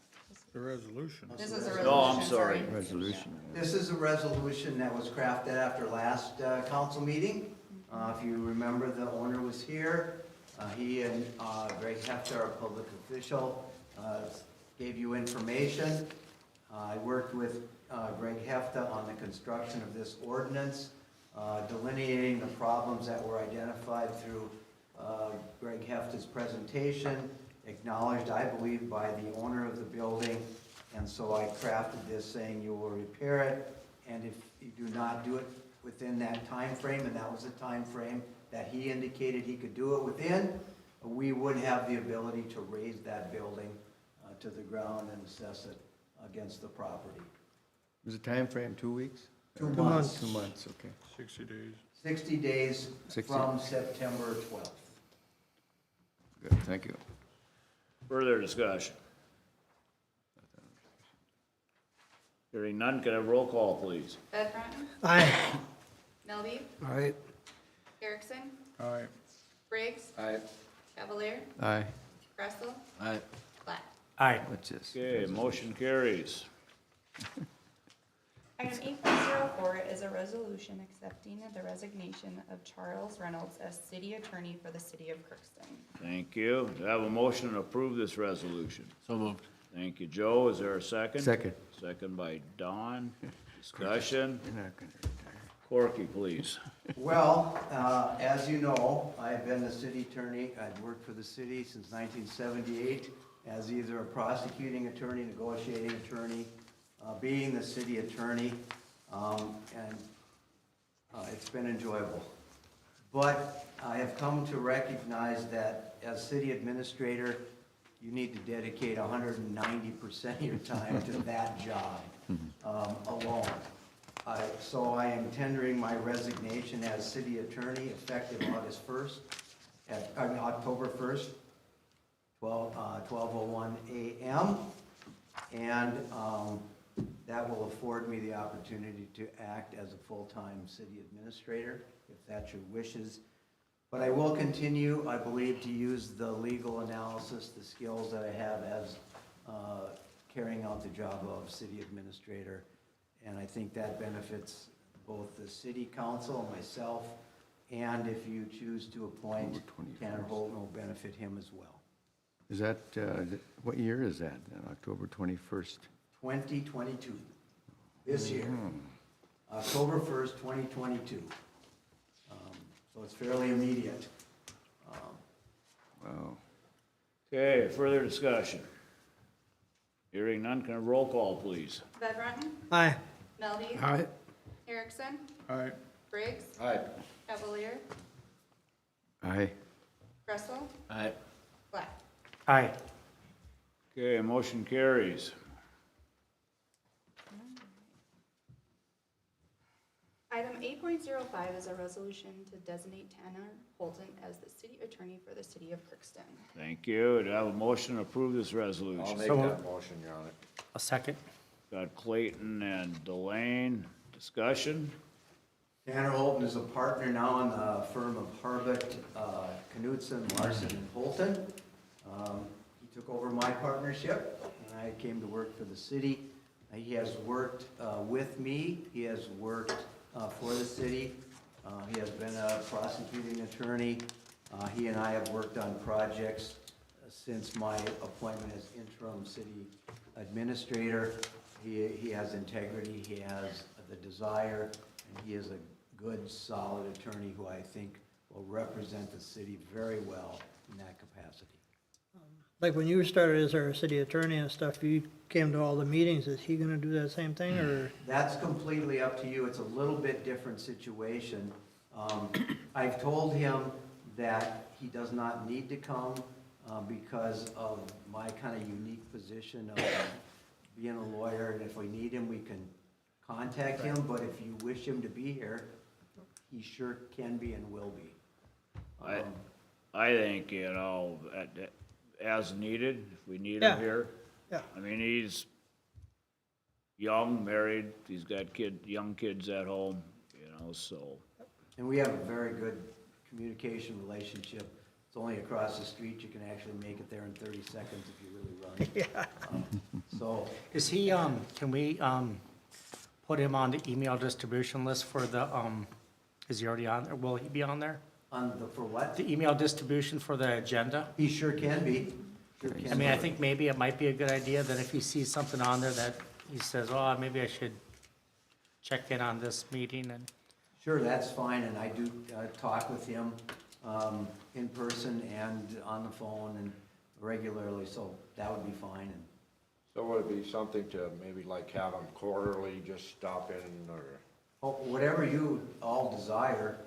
the resolution. this is a resolution, oh, I'm sorry. Resolution. this is a resolution that was crafted after last council meeting. If you remember, the owner was here. He and Greg Hefter, our public official, gave you information. I worked with Greg Hefta on the construction of this ordinance, delineating the problems that were identified through Greg Hefta's presentation, acknowledged, I believe, by the owner of the building. And so I crafted this saying you will repair it, and if you do not do it within that time frame, and that was the time frame that he indicated he could do it within, we would have the ability to raise that building to the ground and assess it against the property. Was the time frame 2 weeks? 2 months. 2 months, okay. 60 days. 60 days 60. from September 12th. Good, thank you. Further discussion? Hearing none, can I have roll call, please? Van Bratton, Aye. Melby, All right. Erickson, All right, Briggs, Aye. Cavalier, Aye. Kressel, I, Platt. Aye. What's this? Okay, motion carries. Item 8.04 is is a resolution accepting the resignation of Charles Reynolds as city attorney for the city of Crookston. Thank you. Do I have a motion to approve this resolution? So moved. Thank you, Joe. Is there a second? Second. Second by Don. Discussion. Corky, please. Well, as you know, I've been the city attorney. I've worked for the city since 1978 as either a prosecuting attorney, negotiating attorney, being the city attorney, and it's been enjoyable. But I have come to recognize that as city administrator, you need to dedicate 190% of your time to that job alone. So I am tendering my resignation as city attorney effective October 1st, 12:01 a.m. And that will afford me the opportunity to act as a full-time city administrator, if that's your wishes. But I will continue, I believe, to use the legal analysis, the skills that I have as carrying out the job of city administrator. And I think that benefits both the city council and myself, and if you choose to appoint Tanner Holton, will benefit him as well. Is that, what year is that, then? October 21st? 2022, this year. October 1st, 2022. So it's fairly immediate. Wow. Okay, further discussion. Hearing none, can I have roll call, please? Van Brunton, Aye. Meldy. Aye. Erickson, All right, Briggs, Aye. Cavalier, Aye. Gressel, Aye. Black. Aye. Okay, motion carries. Item 8.05 is a resolution to designate Tanner Holton as the city attorney for the city of Crookston. Thank you. Do I have a motion to approve this I'll resolution? make So that moved. motion, Your Honor. A second. Got Clayton and Delane. Discussion? Tanner Holton is a partner now in the firm of Harbut, Knudsen, Larson, and Holton. He took over my partnership, and I came to work for the city. He has worked with me, he has worked for the city. He has been a prosecuting attorney. He and I have worked on projects since my appointment as interim city administrator. He has integrity, he has the desire, and he is a good, solid attorney who I think will represent the city very well in that capacity. Like when you started as our city attorney and stuff, you came to all the meetings. Is he gonna do that same thing, or? That's completely up to you. It's a little bit different situation. I've told him that he does not need to come because of my kind of unique position of being a lawyer, and if we need him, we can contact him, but if you wish him to be here, he sure can be and will be. I think, you know, as needed, if we need Yeah. him here. Yeah. I mean, he's young, married, he's got young kids at home, you know, so. And we have a very good communication relationship. It's only across the street. You can actually make it there in 30 seconds if you really run. Yeah. So, Is he, can we, put him on the email distribution list for the, is he already on there? Will he be on there? for what? The email distribution for the agenda? He sure can be. Sure can I mean, I be. think maybe it might be a good idea that if he sees something on there that he says, oh, maybe I should check in on this meeting and. Sure, that's fine, and I do talk with him in person and on the phone and regularly, so that would be fine. And So would it be something to maybe like have them quarterly, just stop in, or? whatever you all desire,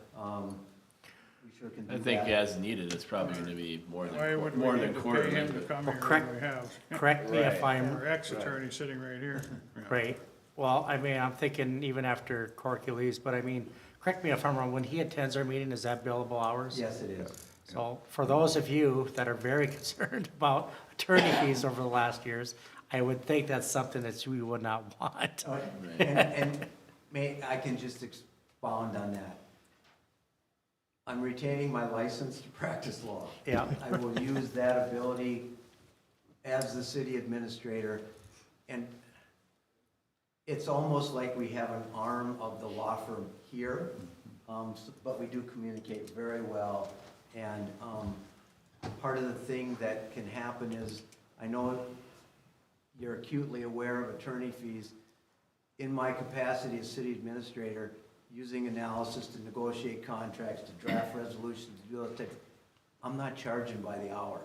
we sure can do I that. think as needed, it's probably gonna be more why would than, we more need than to pay quarterly. him to but- come Well, here correct- when we have Correct me if I'm, our ex-attorney sitting right here? Yeah. right, well, I mean, I'm thinking even after Corky leaves, but I mean, correct me if I'm wrong, when he attends our meeting, is that billable hours? Yes, it is. So for those of you that are very concerned about attorney fees over the last years, I would think that's something that we would not want. And I can just expound on that. I'm retaining my license to practice law. Yeah. I will use that ability as the city administrator. And it's almost like we have an arm of the law firm here, but we do communicate very well. And part of the thing that can happen is, I know you're acutely aware of attorney fees. In my capacity as city administrator, using analysis to negotiate contracts, to draft resolutions, to do those type, I'm not charging by the hour.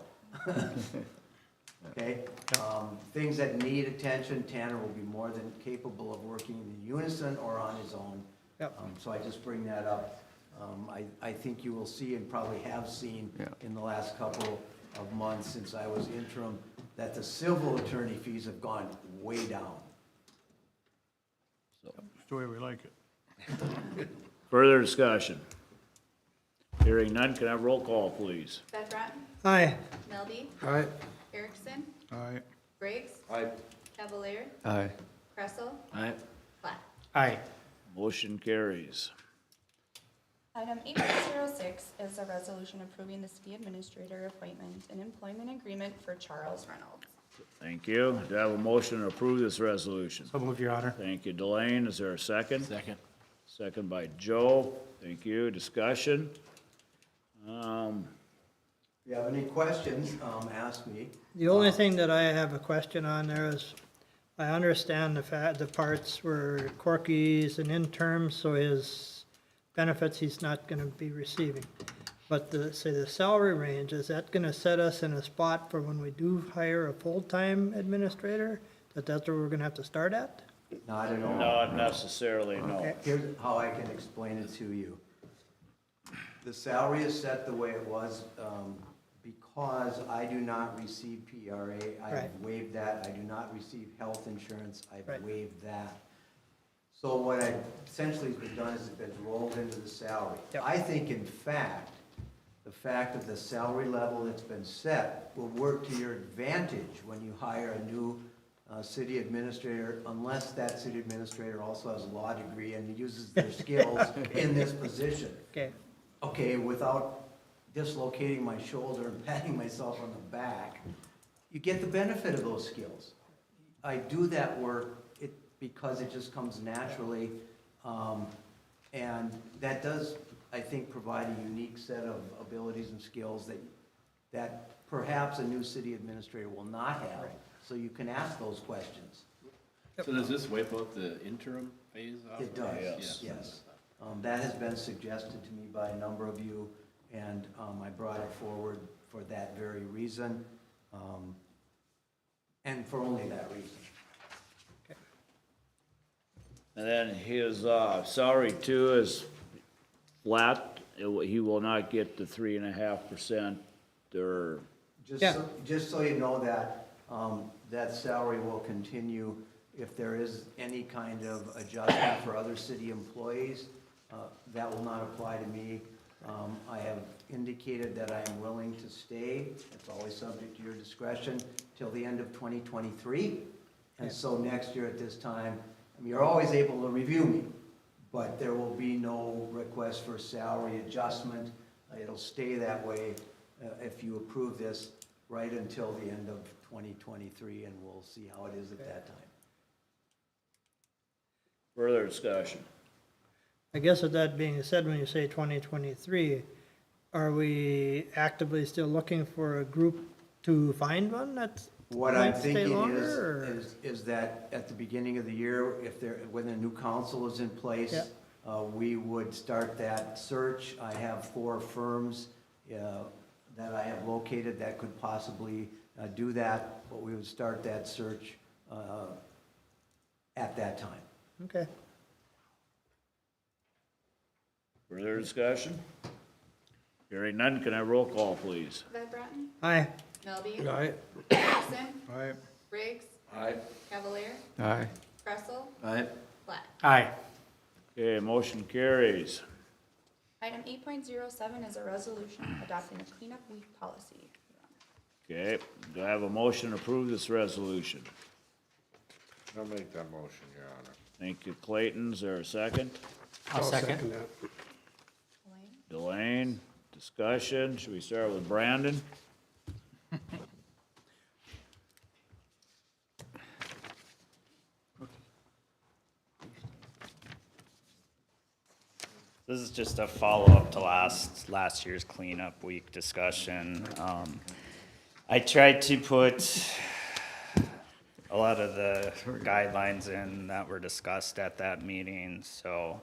Okay? Things that need attention, Tanner will be more than capable of working in unison or on his own. Yep. So I just bring that up. I think you will see, and probably have seen in the last couple of months since I was interim, that the civil attorney fees have gone way down. That's the way we like it. Further discussion? Hearing none, can I have roll call, please? Beth Bratton, Aye. Melby, Aye. Erickson, Aye. Briggs, Aye. Cavalier, Aye. Kressel, Aye. Platt. Aye. Motion carries. Item 8.06 is a resolution approving the city administrator appointment and employment agreement for Charles Reynolds. Thank you. Do I have a motion to approve this resolution? So move, Your Honor. Thank you, Delane. Is there a second? Second. Second by Joe. Thank you. Discussion? If you have any questions, ask me. The only thing that I have a question on there is, I understand the parts where Corky's an interim, so his benefits he's not gonna be receiving. But say the salary range, is that gonna set us in a spot for when we do hire a full-time administrator? That's where we're gonna have to start at? Not at all. Not necessarily, no. Okay. Here's how I can explain it to you. The salary is set the way it was because I do not receive PRA. I have Right. waived that. I do not receive health insurance. I've Right. waived that. So what I essentially has been done is it's been rolled into the salary. Yep. I think, in fact, the fact of the salary level that's been set will work to your advantage when you hire a new city administrator, unless that city administrator also has a law degree and uses their skills in this position. Okay, Okay, without dislocating my shoulder and patting myself on the back, you get the benefit of those skills. I do that work because it just comes naturally, and that does, I think, provide a unique set of abilities and skills that perhaps a new city administrator will not have, so you can ask those questions. So does this wipe out the interim phase off? It does, Yes. yes. That has been suggested to me by a number of you, and I brought it forward for that very reason, and for only that reason. And then his salary too is flat. He will not get the 3.5% or, Just so you know that, that salary will continue if there is any kind of adjustment for other city employees. That will not apply to me. I have indicated that I am willing to stay. It's always subject to your discretion till the end of 2023. And so next year at this time, you're always able to review me, but there will be no request for salary adjustment. It'll stay that way if you approve this right until the end of 2023, and we'll see how it is at that time. further discussion? I guess with that being said, when you say 2023, are we actively still looking for a group to find one that's What going I'm to stay thinking longer? or- is that at the beginning of the year, when a new council is in place, we would start that search. I have 4 firms that I have located that could possibly do that, but we would start that search at that time. Okay. Further discussion? Hearing none, can I roll call, please? Beth Bratton, Aye. Melby, Aye. Erickson, Aye. Briggs, Aye. Cavalier, Aye. Kressel, Aye. Platt. Aye. Okay, motion carries. Item 8.07 is a resolution adopting a cleanup week policy. Okay, do I have a motion to approve this resolution? I'll make that motion, Your Honor. Thank you, Clayton. Is there a second? I'll second. that. Delane, discussion. Should we start with Brandon? This is just a follow-up to last year's cleanup week discussion. I tried to put a lot of the guidelines in that were discussed at that meeting, so,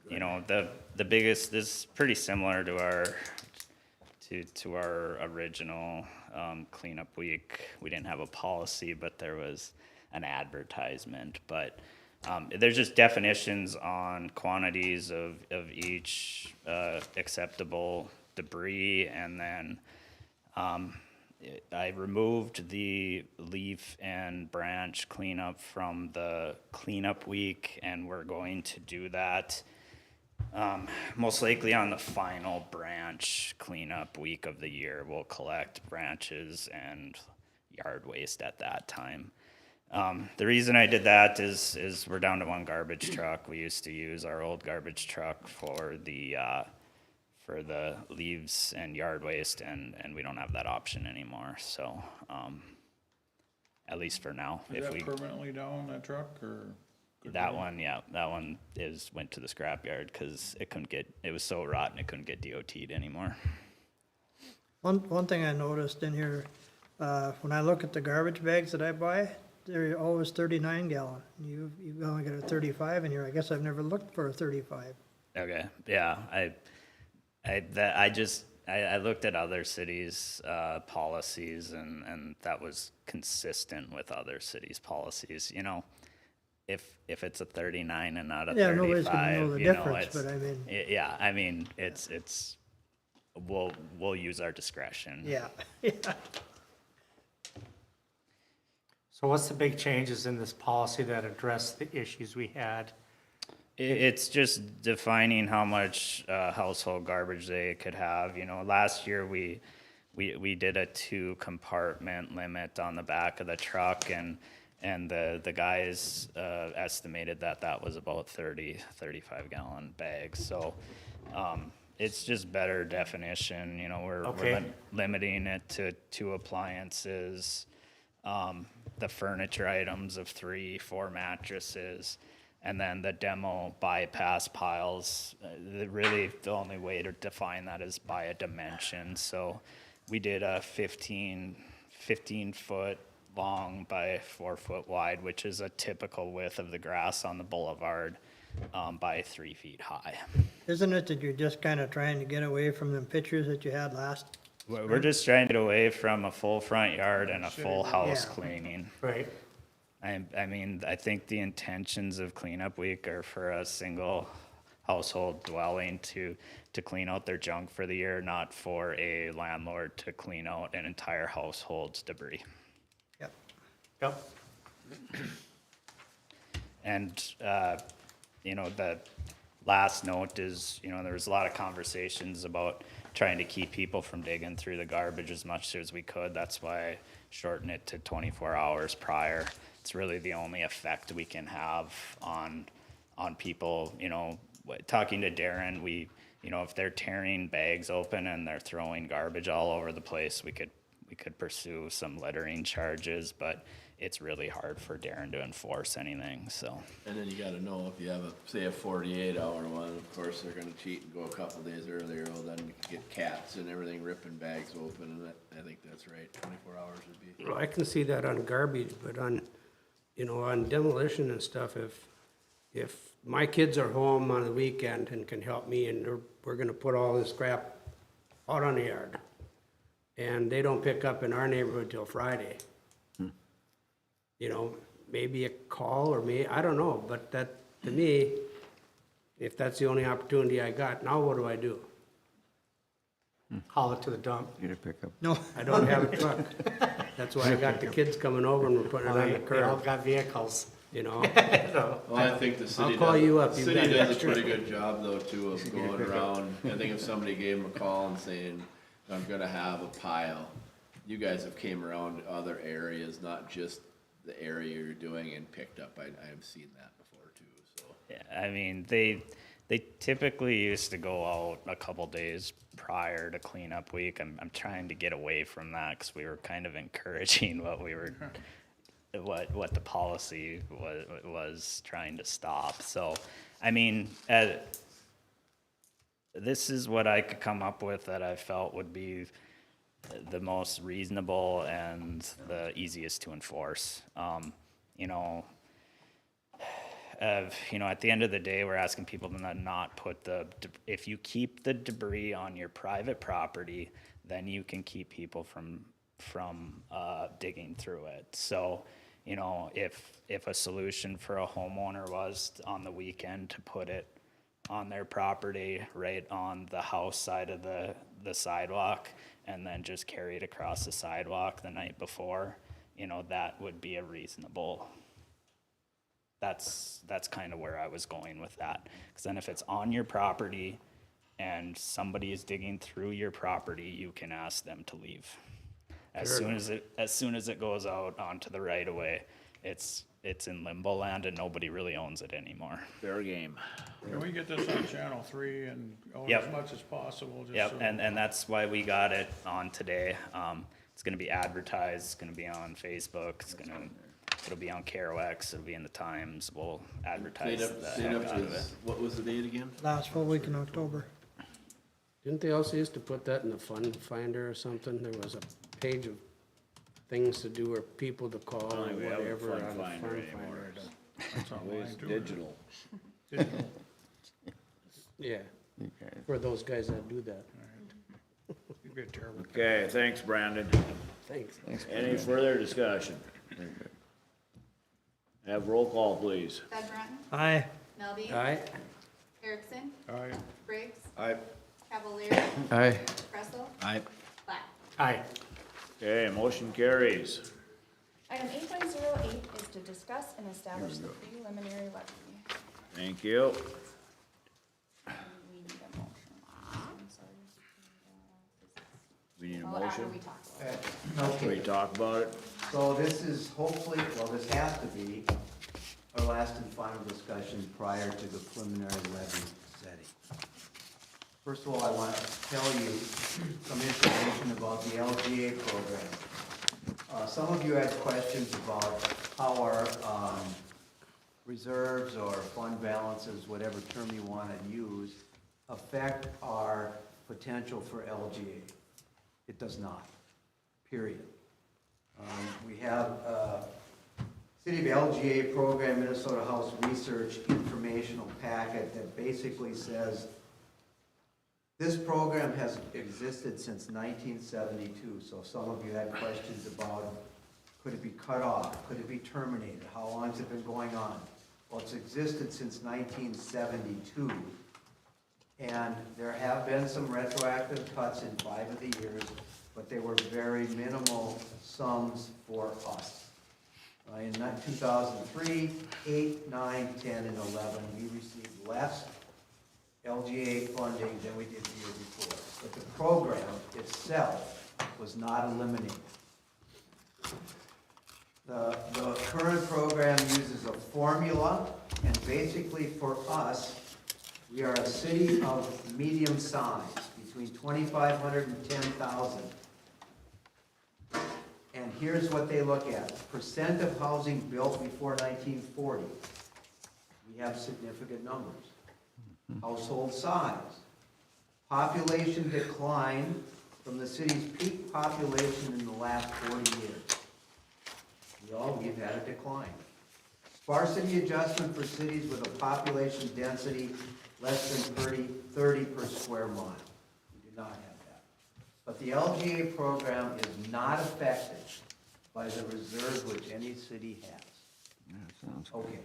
you know, the biggest, this is pretty similar to our original, cleanup week. We didn't have a policy, but there was an advertisement, but, there's just definitions on quantities of each, acceptable debris, and then, I removed the leaf and branch cleanup from the cleanup week, and we're going to do that most likely on the final branch cleanup week of the year. We'll collect branches and yard waste at that time. The reason I did that is we're down to one garbage truck. We used to use our old garbage truck for the leaves and yard waste, and we don't have that option anymore, so, at least for now. Is that permanently down, that truck, or? That one, yeah, that one went to the scrapyard, cause it was so rotten, it couldn't get DOT'd anymore. One thing I noticed in here, when I look at the garbage bags that I buy, they're always 39 gallon. You've only got a 35 in here. I guess I've never looked for a 35. Okay, yeah, I looked at other cities' policies, and that was consistent with other cities' policies, you know? If it's a 39 and not a 35, Yeah, nobody's gonna know the you know, difference, but I mean. Yeah, I mean, we'll use our discretion. Yeah. So what's the big changes in this policy that address the issues we had? It's just defining how much household garbage they could have. You know, last year we did a 2-compartment limit on the back of the truck, and the guys estimated that was about 35 gallon bags. So it's just better definition. You know, we're limiting it to 2 appliances, the furniture items of 3, 4 mattresses. And then the demo bypass piles, really the only way to define that is by a dimension. So we did a 15 foot long by 4 foot wide, which is a typical width of the grass on the boulevard, by 3 feet high. Isn't it that you're just kind of trying to get away from them pictures that you had last? We're just trying to get away from a full front yard and a full house cleaning. Right. I mean, I think the intentions of cleanup week are for a single household dwelling to clean out their junk for the year, not for a landlord to clean out an entire household's debris. Yep. And, you know, the last note is, you know, there was a lot of conversations about trying to keep people from digging through the garbage as much as we could. That's why I shortened it to 24 hours prior. It's really the only effect we can have on people. You know, talking to Darren, you know, if they're tearing bags open and they're throwing garbage all over the place, we could pursue some littering charges, but it's really hard for Darren to enforce anything, so. And then you gotta know, if you have say a 48-hour one, of course, they're gonna cheat and go a couple days earlier, well, then you can get cats and everything ripping bags open, and I think that's right, 24 hours would be. Well, I can see that on garbage, but on, you know, on demolition and stuff, if my kids are home on the weekend and can help me, and we're gonna put all this crap out on the yard, and they don't pick up in our neighborhood till Friday, you know, maybe a call or I don't know, but that, to me, if that's the only opportunity I got, now what do I do? Haul it to the dump. Get a pickup. No. I don't have a truck. That's why I got the kids coming over and we're putting it on the They all curb, got vehicles. you know? Well, I think the city I'll call you up. The You've city got does a extra. pretty good job though too of going around. I think if somebody gave them a call and saying, I'm gonna have a pile, you guys have came around to other areas, not just the area you're doing, and picked up. I have seen that before too, so. Yeah, I mean, they typically used to go out a couple days prior to cleanup week. I'm trying to get away from that because we were kind of encouraging what we were what the policy was trying to stop. So, I mean, this is what I could come up with that I felt would be the most reasonable and the easiest to enforce. You know, at the end of the day, we're asking people to not put if you keep the debris on your private property, then you can keep people from digging through it. So, you know, if a solution for a homeowner was on the weekend to put it on their property, right on the house side of the sidewalk, and then just carry it across the sidewalk the night before, you know, that would be a reasonable. That's kind of where I was going with that. Because then if it's on your property and somebody is digging through your property, you can ask them to leave. As soon as it goes out onto the right of way, it's in limbo land and nobody really owns it anymore. Fair game. Can we get this on Channel 3 and own Yep. as much as possible? Just Yep, so- and that's why we got it on today. It's gonna be advertised, it's gonna be on Facebook, it'll be on KROX, it'll be in the Times, we'll advertise the heck out of it. What was the date again? Last full week in October. Didn't they also used to put that in the fund finder or something? There was a page of things to do or people to call I or don't think we have a whatever fund on the fund finder anymore. finder. That's online It's too. digital. Yeah, for those guys that do that. You'd be a terrible. Okay, thanks, Brandon. Thanks. Any further discussion? Have roll call, please. Ed Brenton, Aye. Melby. Aye. Erickson, Aye. Briggs, Aye. Cavalier, Aye. Kressel, Aye. Black. Aye. Okay, motion carries. Item 8.08 is to discuss and establish the preliminary levy. Thank you. We need a motion. I'm sorry. We need a Well, after motion. we talk about it. We Okay, talk about it. so this is hopefully, well, this has to be our last and final discussion prior to the preliminary levy setting. First of all, I want to tell you some information about the LGA program. Some of you had questions about how our reserves or fund balances, whatever term you want to use, affect our potential for LGA. It does not, period. We have City of LGA program, Minnesota House Research informational packet that basically says this program has existed since 1972. So some of you had questions about, could it be cut off? Could it be terminated? How long has it been going on? Well, it's existed since 1972. And there have been some retroactive cuts in 5 of the years, but they were very minimal sums for us. In 2003, 8, 9, 10, and 11, we received less LGA funding than we did the year before. But the program itself was not eliminated. The current program uses a formula, and basically for us, we are a city of medium size, between 2,500 and 10,000. And here's what they look at. Percent of housing built before 1940. We have significant numbers. Household size. Population decline from the city's peak population in the last 40 years. We've had a decline. Sparsity adjustment for cities with a population density less than 30 per square mile. We do not have that. But the LGA program is not affected by the reserve which any city has. Okay.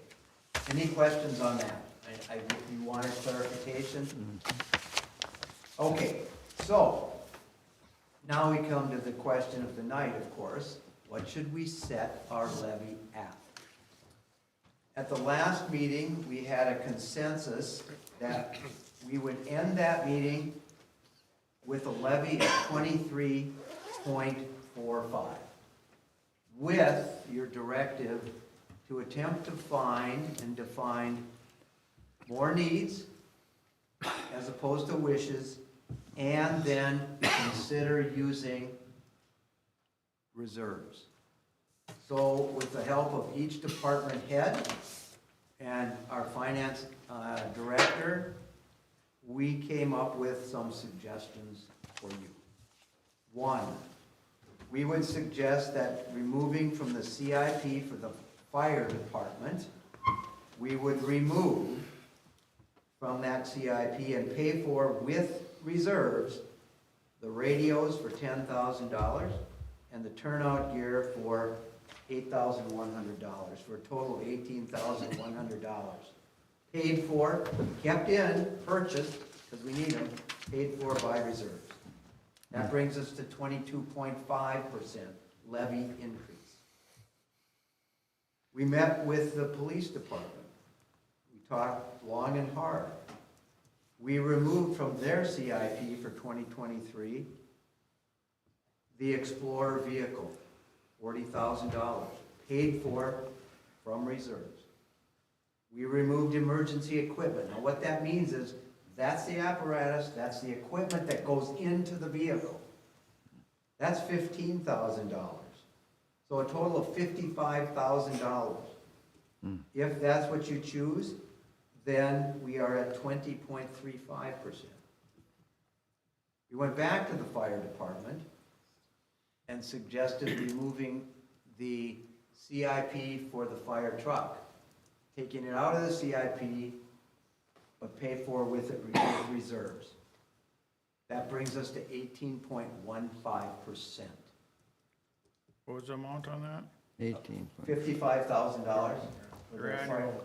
Any questions on that? You wanted clarification? Okay, so now we come to the question of the night, of course. What should we set our levy at? At the last meeting, we had a consensus that we would end that meeting with a levy of 23.45, with your directive to attempt to find and define more needs as opposed to wishes, and then consider using reserves. So with the help of each department head and our finance director, we came up with some suggestions for you. One, we would suggest that removing from the CIP for the fire department, we would remove from that CIP and pay for with reserves the radios for $10,000 and the turnout gear for $8,100, for a total of $18,100. Paid for, kept in, purchased, because we need them, paid for by reserves. That brings us to 22.5% levy increase. We met with the police department. We talked long and hard. We removed from their CIP for 2023 the Explorer vehicle, $40,000, paid for from reserves. We removed emergency equipment. Now what that means is that's the apparatus, that's the equipment that goes into the vehicle. That's $15,000. So a total of $55,000. If that's what you choose, then we are at 20.35%. We went back to the fire department and suggested removing the CIP for the fire truck, taking it out of the CIP, but pay for with it with reserves. That brings us to 18.15%. What was the amount on that? 18. $55,000. Your annual,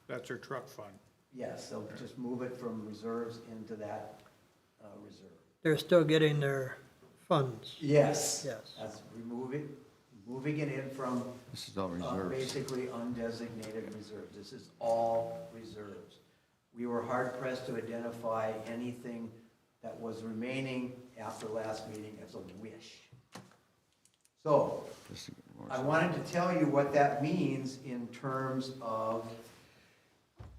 that's your truck fund. Yes, so just move it from reserves into that reserve. They're still getting their funds. Yes. Yes. That's moving it in from This is all reserves. basically undesignated reserves. This is all reserves. We were hard pressed to identify anything that was remaining after last meeting as a wish. So, I wanted to tell you what that means in terms of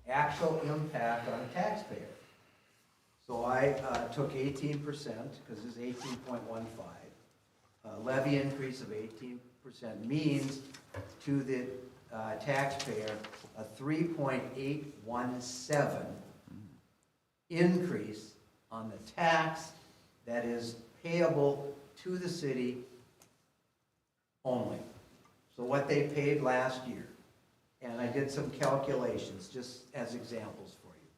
actual impact on taxpayers. So I took 18%, because this is 18.15. Levy increase of 18% means to the taxpayer a 3.817 increase on the tax that is payable to the city only. So what they paid last year, and I did some calculations just as examples for you.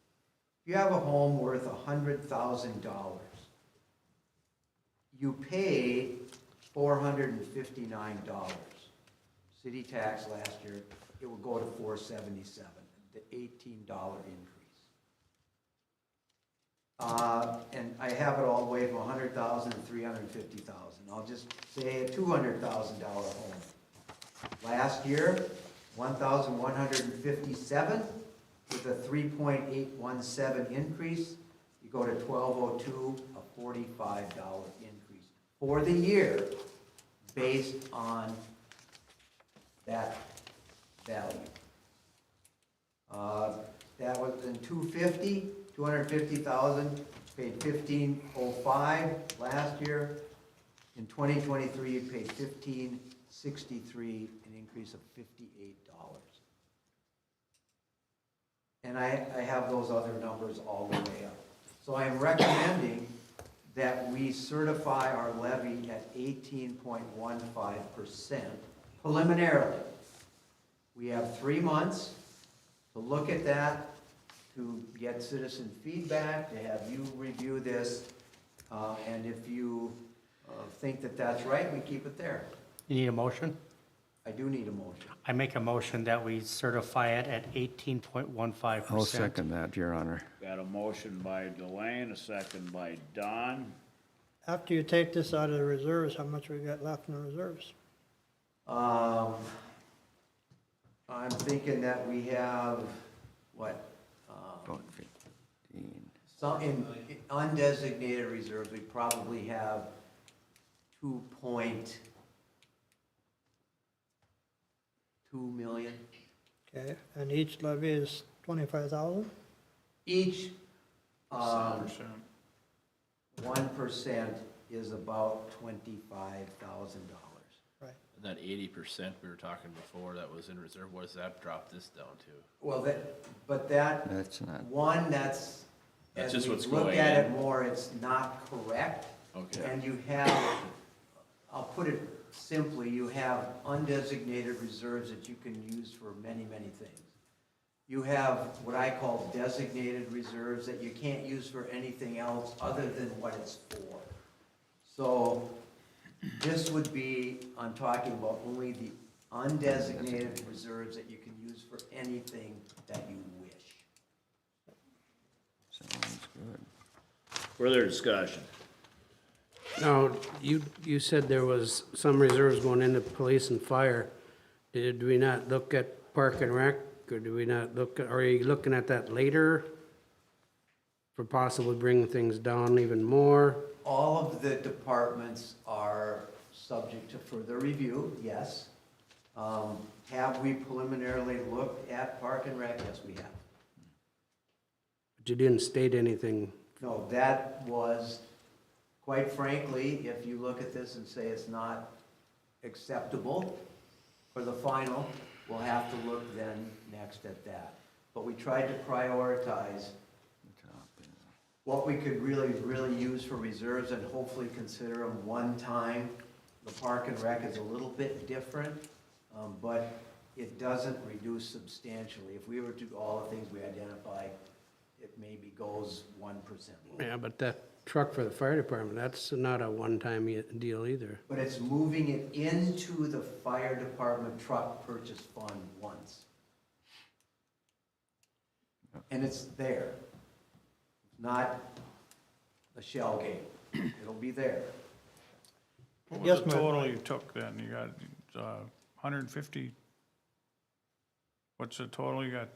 If you have a home worth $100,000, you pay $459. City tax last year, it will go to $477, the $18 increase. And I have it all the way from $100,000 to $350,000. I'll just say a $200,000 home. Last year, $1,157 with a 3.817 increase. You go to $1,202, a $45 increase for the year based on that value. That was in 250,000, paid $1,505 last year. In 2023, you paid $1,563, an increase of $58. And I have those other numbers all the way up. So I am recommending that we certify our levy at 18.15% preliminarily. We have 3 months to look at that, to get citizen feedback, to have you review this, and if you think that that's right, we keep it there. You need a motion? I do need a motion. I make a motion that we certify it at 18.15%. I'll second that, Your Honor. Got a motion by Delane, a second by Don. After you take this out of the reserves, how much we got left in the reserves? I'm thinking that we have, what? About 15. Some in undesignated reserves, we probably have 2.2 million. Okay, and each levy is 25,000? Each, 7%. 1% is about $25,000. Right. That 80% we were talking before that was in reserve, what does that drop this down to? Well, but that, That's not, that's, That's as just we what's look going at it in. more, it's not correct. Okay. And you have, I'll put it simply, you have undesignated reserves that you can use for many, many things. You have what I call designated reserves that you can't use for anything else other than what it's for. So this would be, I'm talking about only the undesignated reserves that you can use for anything that you wish. sounds good. Further discussion? Now, you said there was some reserves going into police and fire. Did we not look at Park and Rec, or do we not look, are you looking at that later? For possibly bringing things down even more? All of the departments are subject to further review, yes. Have we preliminarily looked at Park and Rec? Yes, we have. But you didn't state anything. No, that was, quite frankly, if you look at this and say it's not acceptable for the final, we'll have to look then next at that. But we tried to prioritize what we could really use for reserves and hopefully consider them one time. The Park and Rec is a little bit different, but it doesn't reduce substantially. If we were to do all the things we identified, it maybe goes 1% lower. Yeah, but that truck for the fire department, that's not a one-time deal either. But it's moving it into the fire department truck purchase fund once. And it's there. Not a shell game. It'll be there. What Yes, was the ma'am. total you took then? You got 150, what's the total? You got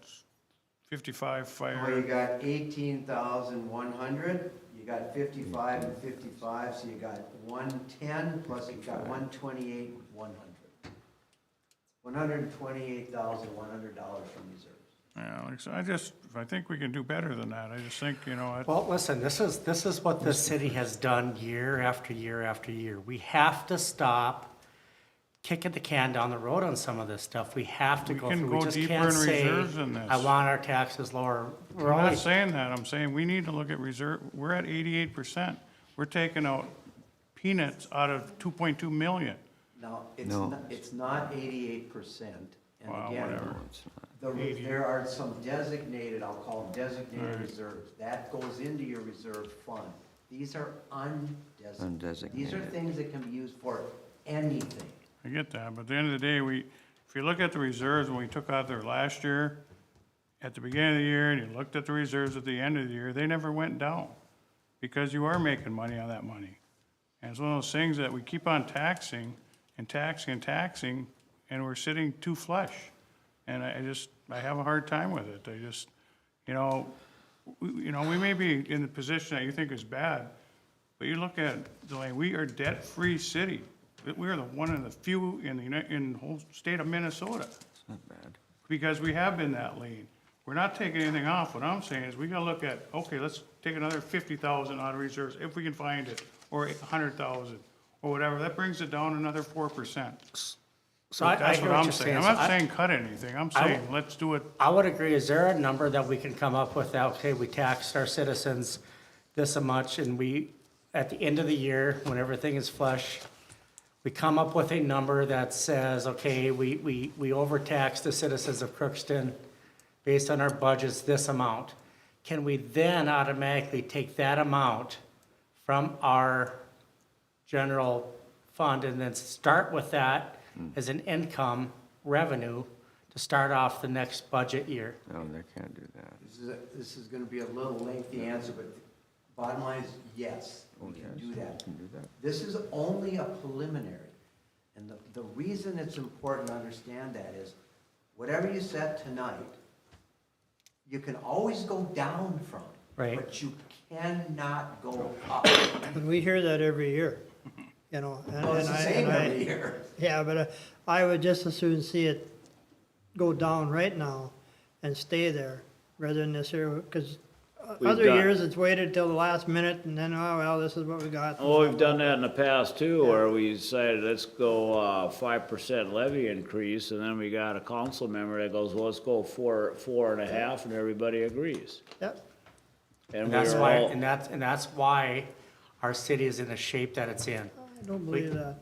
55 Well, you fire, got 18,100, you got 55 and 55, so you got 110, plus you got 128, 100. $128,100 from reserves. yeah, like, so I think we can do better than that. I just think, Well, listen, this is what this city has done year after year after year. We have to stop kicking the can down the road on some of this stuff. We have to We go can through. go We just deeper can't in say, reserves than this. I want our taxes lower. We're I'm only, not saying that. I'm saying we need to look at reserve. We're at 88%. We're taking out peanuts out of 2.2 million. Now, No. it's not 88%, and Wow, again, whatever. there are some designated, I'll call them designated reserves. That goes into your reserve fund. These are undesignated. These are Undesignated. things that can be used for anything. I get that, but at the end of the day, if you look at the reserves, when we took out there last year, at the beginning of the year, and you looked at the reserves at the end of the year, they never went down, because you are making money on that money. And it's one of those things that we keep on taxing, and taxing, and taxing, and we're sitting too flush. And I have a hard time with it. We may be in the position that you think is bad, but you look at, we are debt-free city. We are the one of the few in the whole state of Minnesota, It's not bad. because we have been that lean. We're not taking anything off. What I'm saying is, we gotta look at, okay, let's take another 50,000 out of reserves, if we can find it, or 100,000, or whatever. That brings it down another 4%. so I That's hear what what I'm you're saying. saying. I'm So not saying cut anything. I'm saying, let's do it. I would agree. Is there a number that we can come up with that, okay, we taxed our citizens this much, and we, at the end of the year, when everything is flush, we come up with a number that says, okay, we overtaxed the citizens of Crookston based on our budgets this amount. Can we then automatically take that amount from our general fund and then start with that as an income revenue to start off the next budget year? No, they can't do that. This is gonna be a little lengthy answer, but bottom line is, yes, we can yes, do that. Can do that. This is only a preliminary. And the reason it's important to understand that is, whatever you set tonight, you can always go down from. Right. But you cannot go up. And we hear that every year, and Well, it's the I- same and I- every year. Yeah, but I would just as soon see it go down right now and stay there rather than this year, because We've Other done- years, it's waited till the last minute and then, oh, well, this is what we got. Oh, we've done that in the past too, where we decided, let's go, 5% levy increase, and then we got a council member that goes, well, let's go 4.5, and everybody agrees. Yep. And And we that's were why, all, and that's why our city is in the shape that it's in. I don't believe that.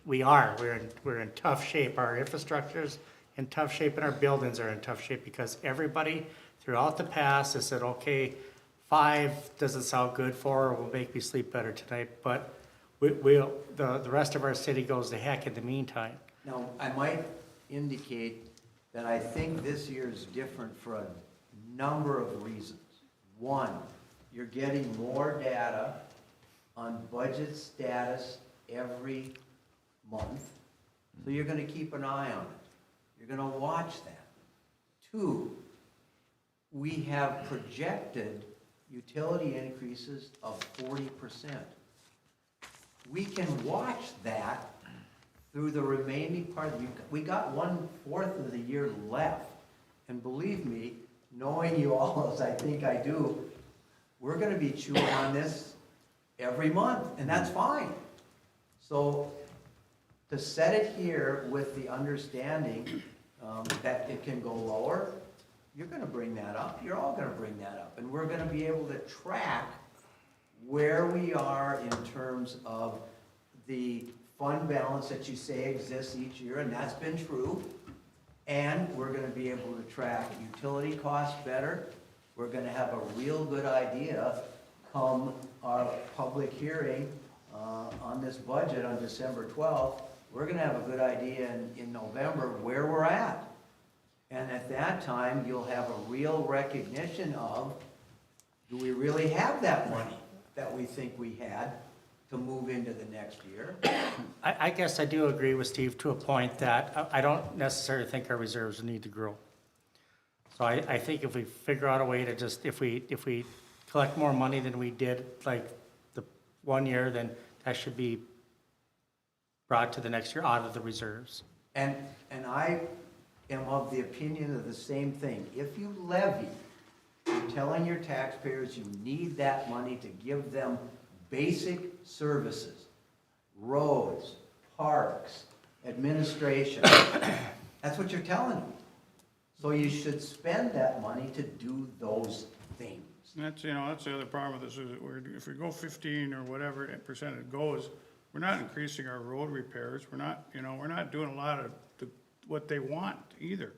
We are, we're in tough shape. Our infrastructure's in tough shape and our buildings are in tough shape because everybody throughout the past has said, okay, 5 doesn't sound good, 4 will make me sleep better tonight, but the rest of our city goes to heck in the meantime. Now, I might indicate that I think this year is different for a number of reasons. One, you're getting more data on budget status every month, so you're gonna keep an eye on it. You're gonna watch that. 2, we have projected utility increases of 40%. We can watch that through the remaining part. We got 1/4 of the year left. And believe me, knowing you all as I think I do, we're gonna be chewing on this every month, and that's fine. So to set it here with the understanding that it can go lower, you're gonna bring that up, you're all gonna bring that up, and we're gonna be able to track where we are in terms of the fund balance that you say exists each year, and that's been true. And we're gonna be able to track utility costs better. We're gonna have a real good idea come our public hearing on this budget on December 12th. We're gonna have a good idea in November where we're at. And at that time, you'll have a real recognition of, do we really have that money that we think we had to move into the next year? I guess I do agree with Steve to a point that I don't necessarily think our reserves need to grow. So I think if we figure out a way to just, if we collect more money than we did like the 1 year, then that should be brought to the next year out of the reserves. And I am of the opinion of the same thing. If you levy, you're telling your taxpayers you need that money to give them basic services, roads, parks, administration. That's what you're telling them. So you should spend that money to do those things. That's, that's the other problem with this, is that if we go 15 or whatever percent it goes, we're not increasing our road repairs, we're not doing a lot of what they want either.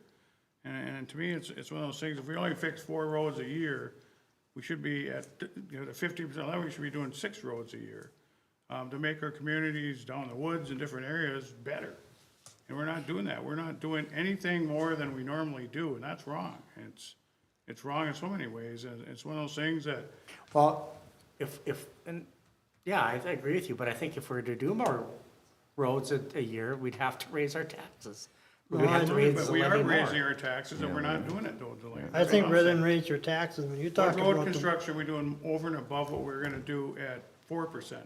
And to me, it's one of those things, if we only fix 4 roads a year, we should be at, the 50% level, we should be doing 6 roads a year, to make our communities down the woods and different areas better. And we're not doing that. We're not doing anything more than we normally do, and that's wrong. It's wrong in so many ways, and it's one of those things that, Well, yeah, I agree with you, but I think if we're to do more roads a year, we'd have to raise our taxes. We'd have to raise but the we are levy more. raising our taxes, and we're not doing it though, Delaney. I think rather than raise your taxes, when you talk What road about the, construction we doing over and above what we're gonna do at 4%,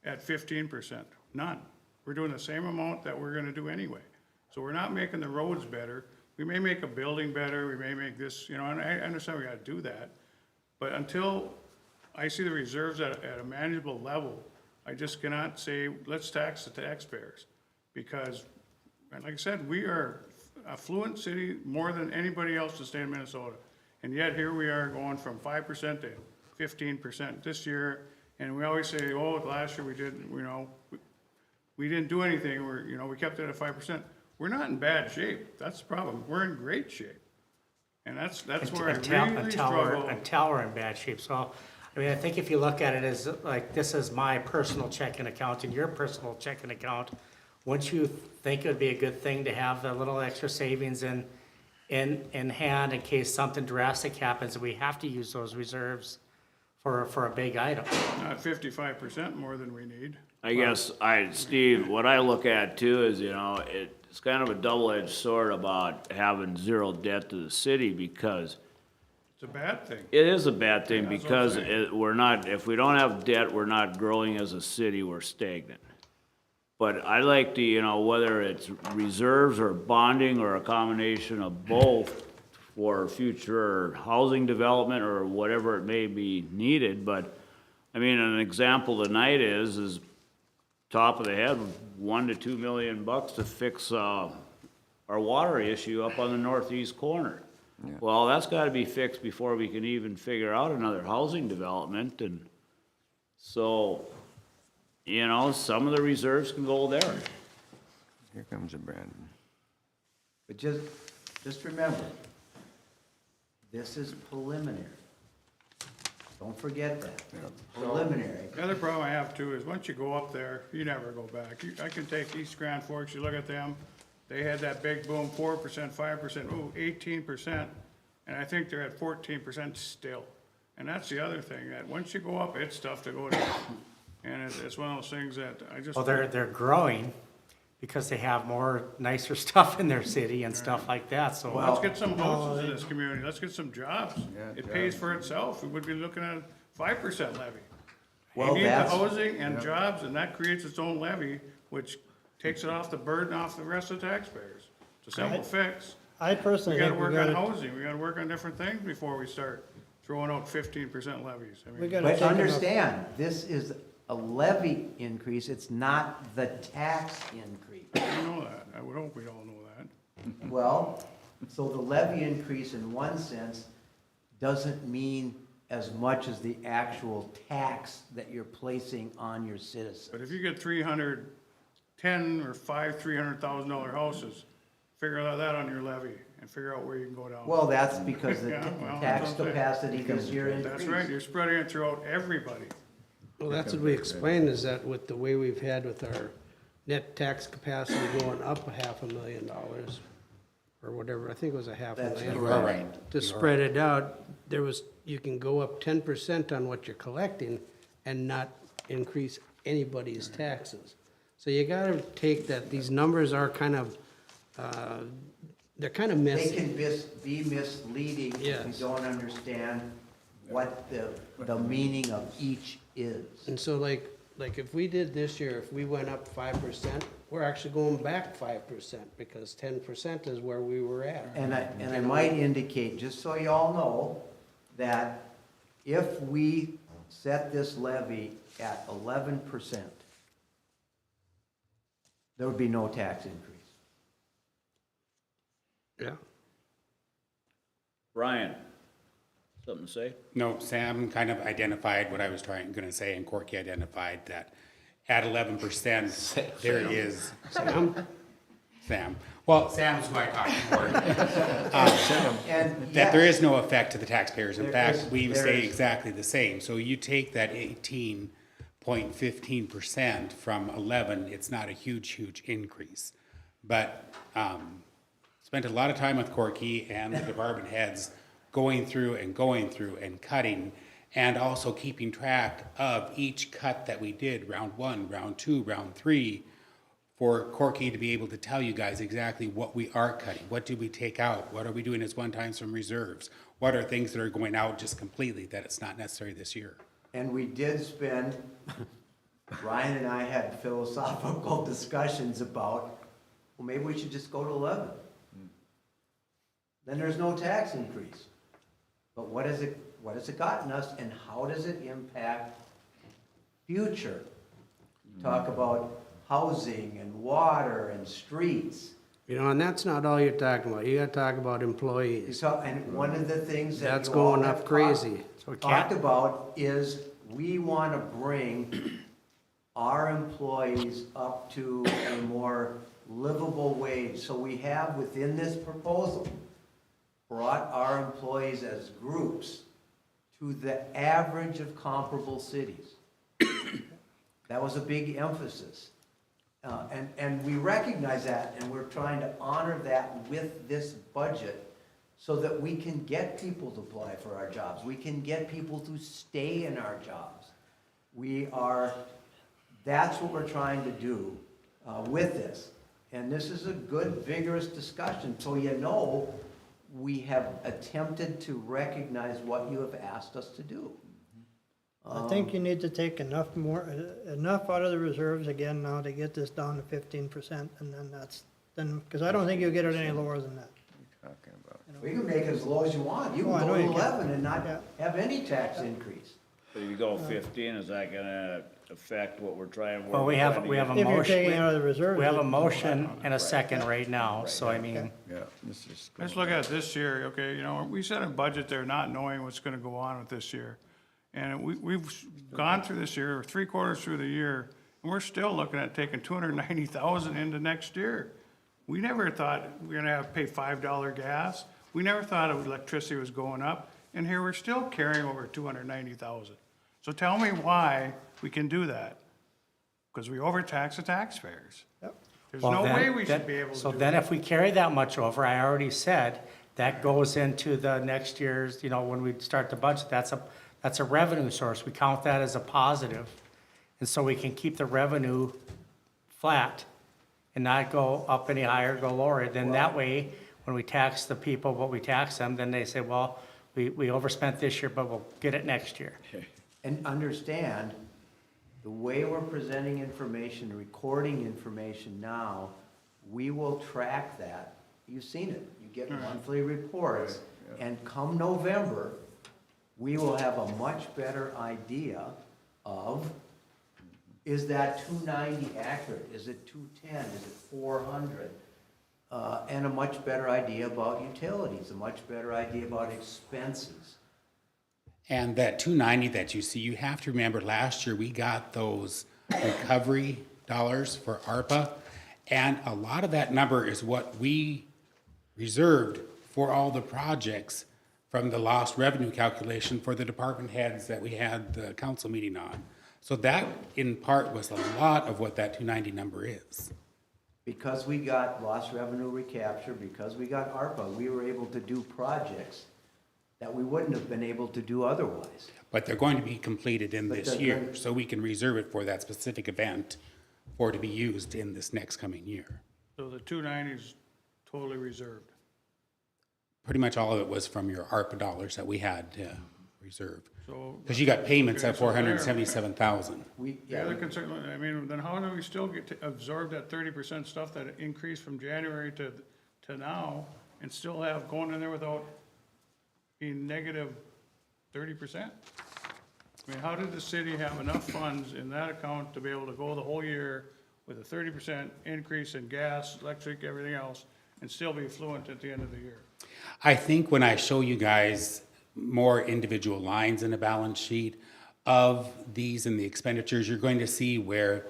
at 15%? None. We're doing the same amount that we're gonna do anyway. So we're not making the roads better. We may make a building better, we may make this, and I understand we gotta do that. But until I see the reserves at a manageable level, I just cannot say, let's tax the taxpayers. Because, and like I said, we are a affluent city more than anybody else in the state of Minnesota. And yet here we are going from 5% to 15% this year. And we always say, oh, last year we didn't, we didn't do anything, we kept it at 5%. We're not in bad shape, that's the problem, we're in great shape. And that's where I really struggle. Until we're in bad shape, so, I think if you look at it as, like, this is my personal checking account and your personal checking account, wouldn't you think it would be a good thing to have a little extra savings in hand in case something drastic happens and we have to use those reserves for a big item? Not 55% more than we need. I guess, Steve, what I look at too is, it's kind of a double-edged sword about having zero debt to the city, because It's a bad thing. it is a bad thing, That's what I'm because saying. if we don't have debt, we're not growing as a city, we're stagnant. But I like to, whether it's reserves or bonding or a combination of both for future housing development or whatever it may be needed, but, I mean, an example tonight is top of the head, $1 to $2 million to fix, our water issue up on the northeast corner. Well, that's gotta be fixed before we can even figure out another housing development, and so, you know, some of the reserves can go there. Here comes a Brandon. But just remember, this is preliminary. Don't forget that. Preliminary. The other problem I have too is once you go up there, you never go back. I can take East Grand Forks, you look at them, they had that big boom, 4%, 5%, ooh, 18%, and I think they're at 14% still. And that's the other thing, that once you go up, it's tough to go down. And it's one of those things that I just. Well, they're growing because they have more nicer stuff in their city and stuff like that, so. Let's get some houses in this community, let's get some jobs. It pays for itself, we would be looking at a 5% levy. Well, You need the that's- housing and jobs, and that creates its own levy, which takes it off the burden off the rest of the taxpayers. It's a simple fix. I personally We gotta think we work on gotta, housing, we gotta work on different things before we start throwing out 15% levies. I we mean, gotta But take enough. understand, this is a levy increase, it's not the tax increase. we know that, I would hope we all know that. Well, so the levy increase in one sense doesn't mean as much as the actual tax that you're placing on your citizens. But if you get 310 or $300,000 houses, figure out that on your levy and figure out where you can go down. Well, that's because the Yeah, well, tax that's what I'm saying. capacity this year increased. That's right, you're spreading it throughout everybody. Well, that's what we explained, is that with the way we've had with our net tax capacity going up $500,000, or whatever, I think it was That's $500,000. correct. To spread it out, you can go up 10% on what you're collecting and not increase anybody's taxes. So you gotta take that, these numbers are kind of, they're kind of They messy. can be misleading if Yes. you don't understand what the meaning of each is. And so like if we did this year, if we went up 5%, we're actually going back 5% because 10% is where we were at. And I might indicate, just so you all know, that if we set this levy at 11%, there would be no tax increase. Yeah. Brian, something to say? No, Sam kind of identified what I was gonna say, and Corky identified that at 11%, there is. Sam. Well, Sam's who I talked to. And That there yes, is no effect to the taxpayers. In fact, we there say is. exactly the same. So you take that 18.15% from 11, it's not a huge increase. But, spent a lot of time with Corky and the department heads going through and cutting, and also keeping track of each cut that we did, round 1, round 2, round 3, for Corky to be able to tell you guys exactly what we are cutting, what did we take out, what are we doing as one-times from reserves, what are things that are going out just completely that it's not necessary this year. and we did spend, Ryan and I had philosophical discussions about, well, maybe we should just go to 11. Then there's no tax increase. But what has it gotten us, and how does it impact future? Talk about housing and water and streets. You know, and that's not all you're talking about. You gotta talk about employees. And one of the things that That's you all going have up crazy. talked about is we want to bring our employees up to a more livable wage. So we have within this proposal brought our employees as groups to the average of comparable cities. That was a big emphasis. And we recognize that, and we're trying to honor that with this budget so that we can get people to apply for our jobs. We can get people to stay in our jobs. That's what we're trying to do with this. And this is a good, vigorous discussion, so you know we have attempted to recognize what you have asked us to do. I think you need to take enough out of the reserves again now to get this down to 15%, and then because I don't think you'll get it any lower than that. Talking about. You know, We can make it as low as you want. You Oh, I can go know to you can. 11 and not Yeah. have any tax increase. So if you go 15, is that gonna affect what we're trying? Well, we have a If you're motion, taking out of the reserves. we have a it- motion and a second right now, so I mean, Yeah, this is. Let's look at this year, okay, you know, we set a budget there not knowing what's gonna go on with this year. And we've gone through this year, or 3/4 through the year, and we're still looking at taking 290,000 into next year. We never thought we were gonna have to pay $5 gas. We never thought electricity was going up, and here we're still carrying over 290,000. So tell me why we can do that? Because we overtax the taxpayers. There's well, no then- way we then- should be able to do So that. then if we carry that much over, I already said, that goes into the next year's, you know, when we start the budget, that's a revenue source. We count that as a positive. And so we can keep the revenue flat and not go up any higher, go lower. Then that way, when we tax the people, what we tax them, then they say, well, we overspent this year, but we'll get it next year. And understand, the way we're presenting information, recording information now, we will track that. You've seen it. You get monthly reports. And come November, we will have a much better idea of, is that 290 accurate? Is it 210? Is it 400? And a much better idea about utilities, a much better idea about expenses. And that 290 that you see, you have to remember last year we got those recovery dollars for ARPA. And a lot of that number is what we reserved for all the projects from the lost revenue calculation for the department heads that we had the council meeting on. So that in part was a lot of what that 290 number is. Because we got lost revenue recapture, because we got ARPA, we were able to do projects that we wouldn't have been able to do otherwise. But they're going to be completed in But this they're year, going- so we can reserve it for that specific event for it to be used in this next coming year. So the 290 is totally reserved. Pretty much all of it was from your ARPA dollars that we had reserved. So. Because you got payments Okay, at so there- 477,000. The other concern, I mean, then how do we still get to absorb that 30% stuff that increased from January to now and still have going in there without being negative 30%? I mean, how did the city have enough funds in that account to be able to go the whole year with a 30% increase in gas, electric, everything else, and still be fluent at the end of the year? I think when I show you guys more individual lines in the balance sheet of these and the expenditures, you're going to see where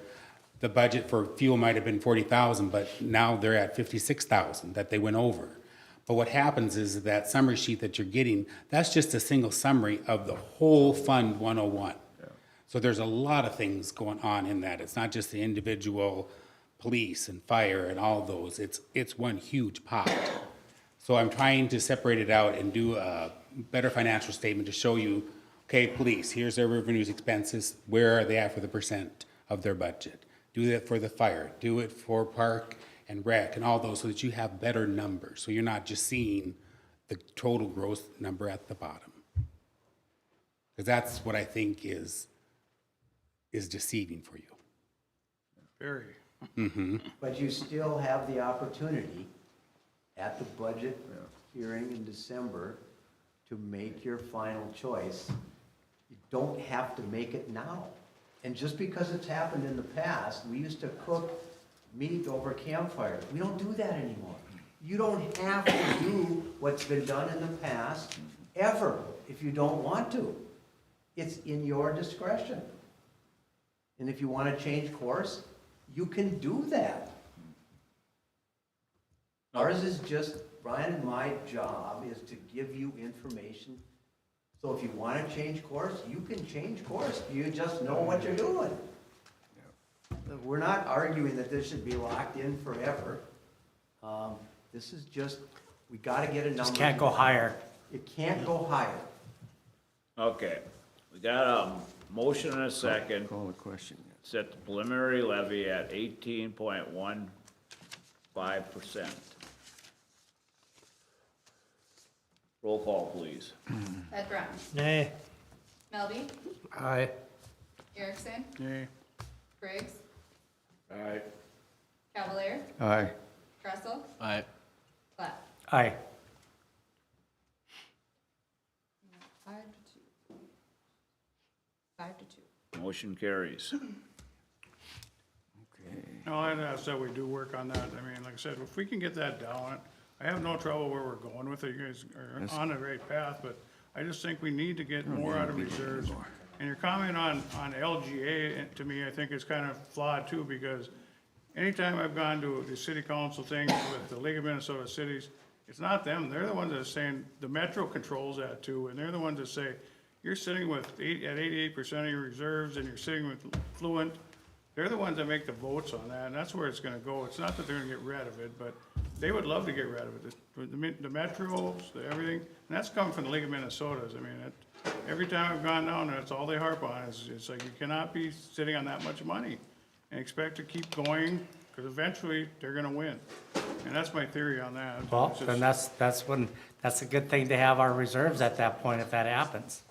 the budget for fuel might have been 40,000, but now they're at 56,000 that they went over. But what happens is that summary sheet that you're getting, that's just a single summary of the whole Fund 101. So there's a lot of things going on in that. It's not just the individual police and fire and all those. It's one huge pot. So I'm trying to separate it out and do a better financial statement to show you, okay, police, here's their revenues, expenses, where are they at for the percent of their budget? Do that for the fire, do it for park and rec and all those so that you have better numbers. So you're not just seeing the total gross number at the bottom. Because that's what I think is deceiving for you. Very. But you still have the opportunity at the budget hearing in December to make your final choice. You don't have to make it now. And just because it's happened in the past, we used to cook meat over campfires. We don't do that anymore. You don't have to do what's been done in the past, ever, if you don't want to. It's in your discretion. And if you want to change course, you can do that. Ours is just, Brian and my job is to give you information. So if you want to change course, you can change course. You just know what you're doing. We're not arguing that this should be locked in forever. This is just, we got to get a number. Just can't go higher. It can't go higher. Okay, we got a motion and a second. Call the question. Set the preliminary levy at 18.15%. Roll call, please. Ed Brown. Nay. Melby. Aye. Erickson. Yay. Briggs. Aye. Cavalier. Aye. Kressel. Aye. Platt. Aye. 5-2. Motion carries. No, I'd ask that we do work on that. I mean, like I said, if we can get that down, I have no trouble where we're going with it. You guys are on the right path, but I just think we need to get more out of reserves. And your comment on LGA, to me, I think is kind of flawed too, because anytime I've gone to the city council things with the League of Minnesota Cities, it's not them. They're the ones that are saying, the Metro controls that too, and they're the ones that say, you're sitting with at 88% of your reserves and you're sitting with Fluent. They're the ones that make the votes on that, and that's where it's gonna go. It's not that they're gonna get rid of it, but they would love to get rid of it. The Metros, everything, and that's coming from the League of Minnesotas. I mean, every time I've gone down there, that's all they harp on, is it's like, you cannot be sitting on that much money and expect to keep going, because eventually, they're gonna win. And that's my theory on that. Well, It's just- then that's a good thing to have our reserves at that point if that happens.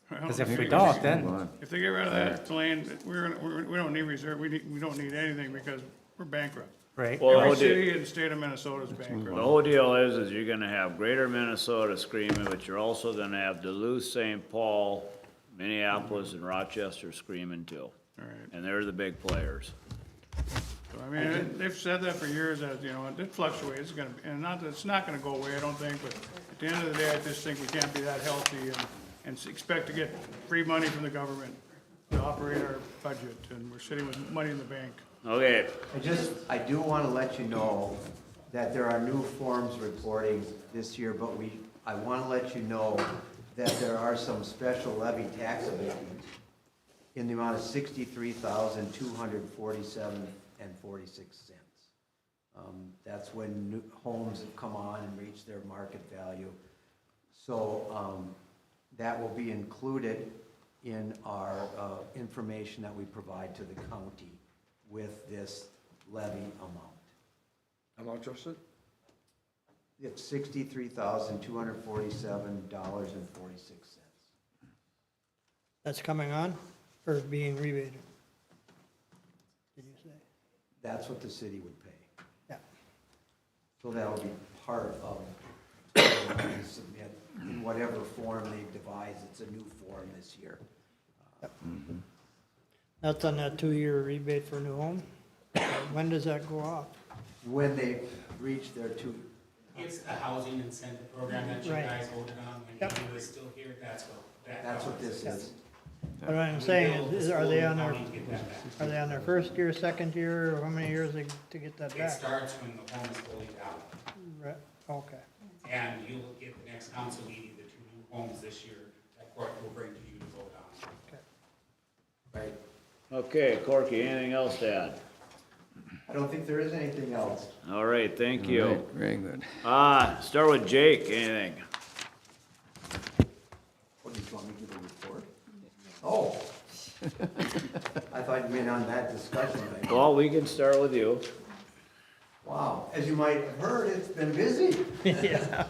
Because if we don't, then, If they get rid of that land, we don't need reserve, we don't need anything, because we're bankrupt. right? Well, Every the city in the state of Minnesota is bankrupt. whole deal is you're gonna have Greater Minnesota screaming, but you're also gonna have Duluth, St. Paul, Minneapolis, and Rochester screaming too. All right. And they're the big players. So, I mean, they've said that for years, that, you know, it fluctuates, it's gonna, and it's not gonna go away, I don't think, but at the end of the day, I just think we can't be that healthy and expect to get free money from the government to operate our budget, and we're sitting with money in the bank. Okay, I do want to let you know that there are new forms reporting this year, but I want to let you know that there are some special levy tax abatements in the amount of $63,247.46. That's when new homes have come on and reached their market value. So that will be included in our information that we provide to the county with this levy amount. How much was it? It's $63,247.46. That's coming on or being rebated? Did you say? That's what the city would pay. Yeah. So that'll be part of what we submit in whatever form they devise. It's a new form this year. That's on that 2-year rebate for a new home? When does that go off? When they reach their two, It's the housing incentive program that you Right. guys voted on when Yep. he was still here, that's what this is. What I'm saying is, are they on their, County get that back. are they on their first year, second year, or how many years to get that It back? starts when the home is fully down, Right, okay. and you'll get the next council meeting, the 2 new homes this year, that court will bring to you to vote on. Right. okay, Corky, anything else to add? I don't think there is anything else. All right, thank you. Right, very good. Start with Jake, anything? What, do you want me to give a report? Oh. I thought you meant on that discussion. Well, we can start with you. Wow, as you might have heard, it's been busy. Yeah.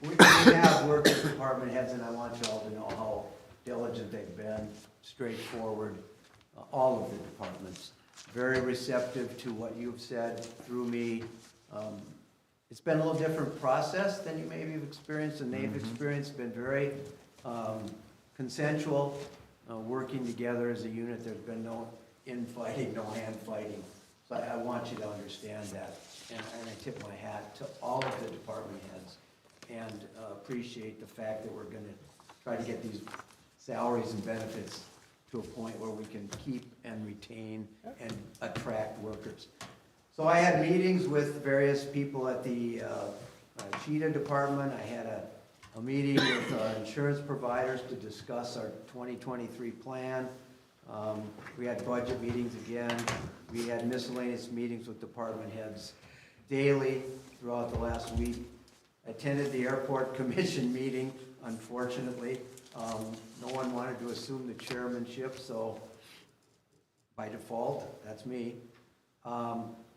We have worked with department heads, and I want you all to know how diligent they've been, straightforward, all of the departments. Very receptive to what you've said through me. It's been a little different process than you maybe have experienced and they've experienced, been very consensual, working together as a unit. There's been no infighting, no hand fighting. So I want you to understand that. And I tip my hat to all of the department heads and appreciate the fact that we're gonna try to get these salaries and benefits to a point where we can keep and retain and attract workers. So I had meetings with various people at the Cheetah department. I had a meeting with our insurance providers to discuss our 2023 plan. We had budget meetings again. We had miscellaneous meetings with department heads daily throughout the last week. I attended the airport commission meeting, unfortunately. No one wanted to assume the chairmanship, so by default, that's me.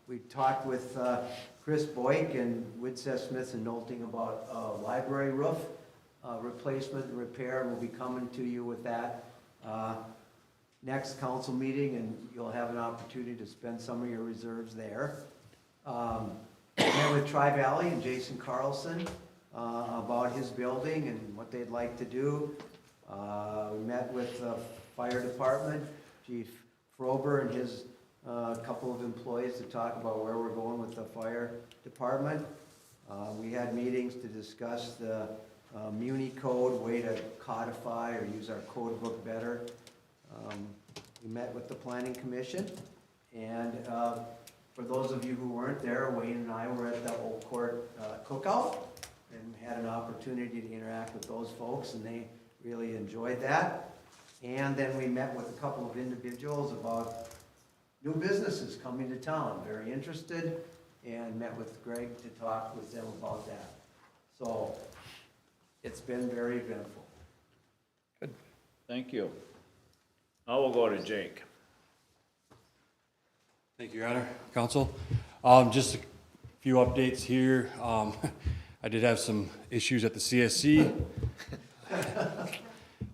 We talked with Chris Boyk and Widseth Smith and Nolting about a library roof replacement and repair, and we'll be coming to you with that next council meeting, and you'll have an opportunity to spend some of your reserves there. Met with Tri-Valley and Jason Carlson about his building and what they'd like to do. We met with the fire department, Chief Frober and his couple of employees to talk about where we're going with the fire department. We had meetings to discuss the Muni code, way to codify or use our code book better. We met with the planning commission, and for those of you who weren't there, Wayne and I were at the Old Court cookout and had an opportunity to interact with those folks, and they really enjoyed that. And then we met with a couple of individuals about new businesses coming to town, very interested, and met with Greg to talk with them about that. So it's been very eventful. Good. Thank you. Now we'll go to Jake. Thank you, Your Honor, Council. Just a few updates here. I did have some issues at the CSC.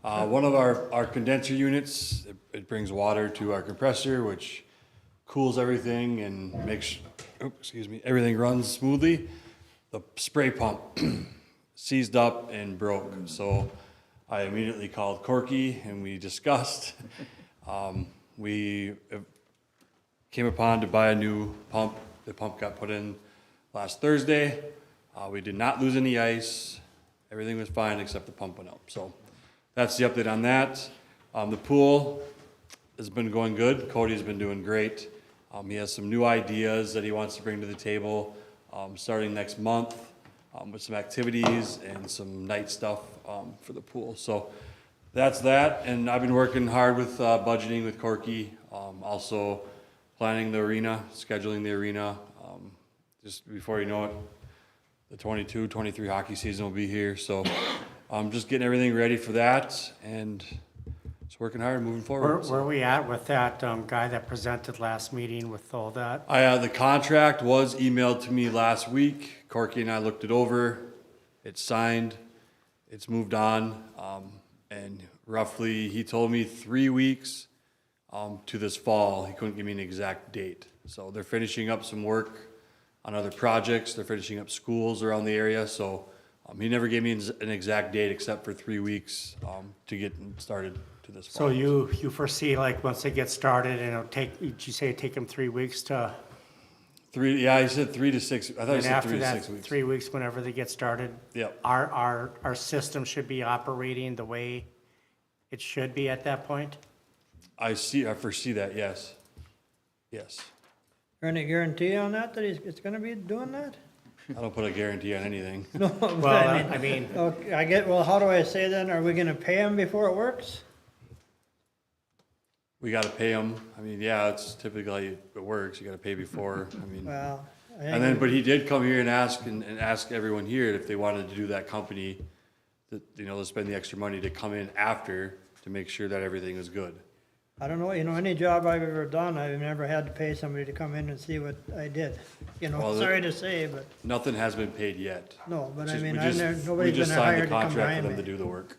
One of our condenser units, it brings water to our compressor, which cools everything and makes, everything runs smoothly. The spray pump seized up and broke, so I immediately called Corky and we discussed. We came upon to buy a new pump. The pump got put in last Thursday. We did not lose any ice. Everything was fine except the pump went up. So that's the update on that. The pool has been going good. Cody's been doing great. He has some new ideas that he wants to bring to the table starting next month with some activities and some night stuff for the pool. So that's that. And I've been working hard with budgeting with Corky, also planning the arena, scheduling the arena. Just before you know it, the 22-23 hockey season will be here. So I'm just getting everything ready for that and just working hard and moving forward. Where are we at with that guy that presented last meeting with all that? The contract was emailed to me last week. Corky and I looked it over. It's signed. It's moved on. And roughly, he told me 3 weeks to this fall. He couldn't give me an exact date. So they're finishing up some work on other projects. They're finishing up schools around the area. So he never gave me an exact date except for 3 weeks to get started to this fall. So you foresee, like, once they get started, and it'll take, did you say it'd take them 3 weeks to? Yeah, he said 3 to 6. I thought he said 3 to 6 weeks. 3 weeks, whenever they get started? Yep. Our system should be operating the way it should be at that point? I foresee that, yes. Yes. There any guarantee on that, it's gonna be doing that? I don't put a guarantee on anything. No, but Well, I mean. Okay, well, how do I say then, are we gonna pay them before it works? We gotta pay them. I mean, yeah, it's typically it works. You gotta pay before. I mean, Well, but he did come here and ask everyone here if they wanted to do that company, that to spend the extra money to come in after to make sure that everything is good. I don't know, any job I've ever done, I've never had to pay somebody to come in and see what I did. Well, Sorry to say, but, Nothing has been paid yet. no, but I Just- mean, we just- nobody's We just been signed hired the to come contract behind for them me. to do the work.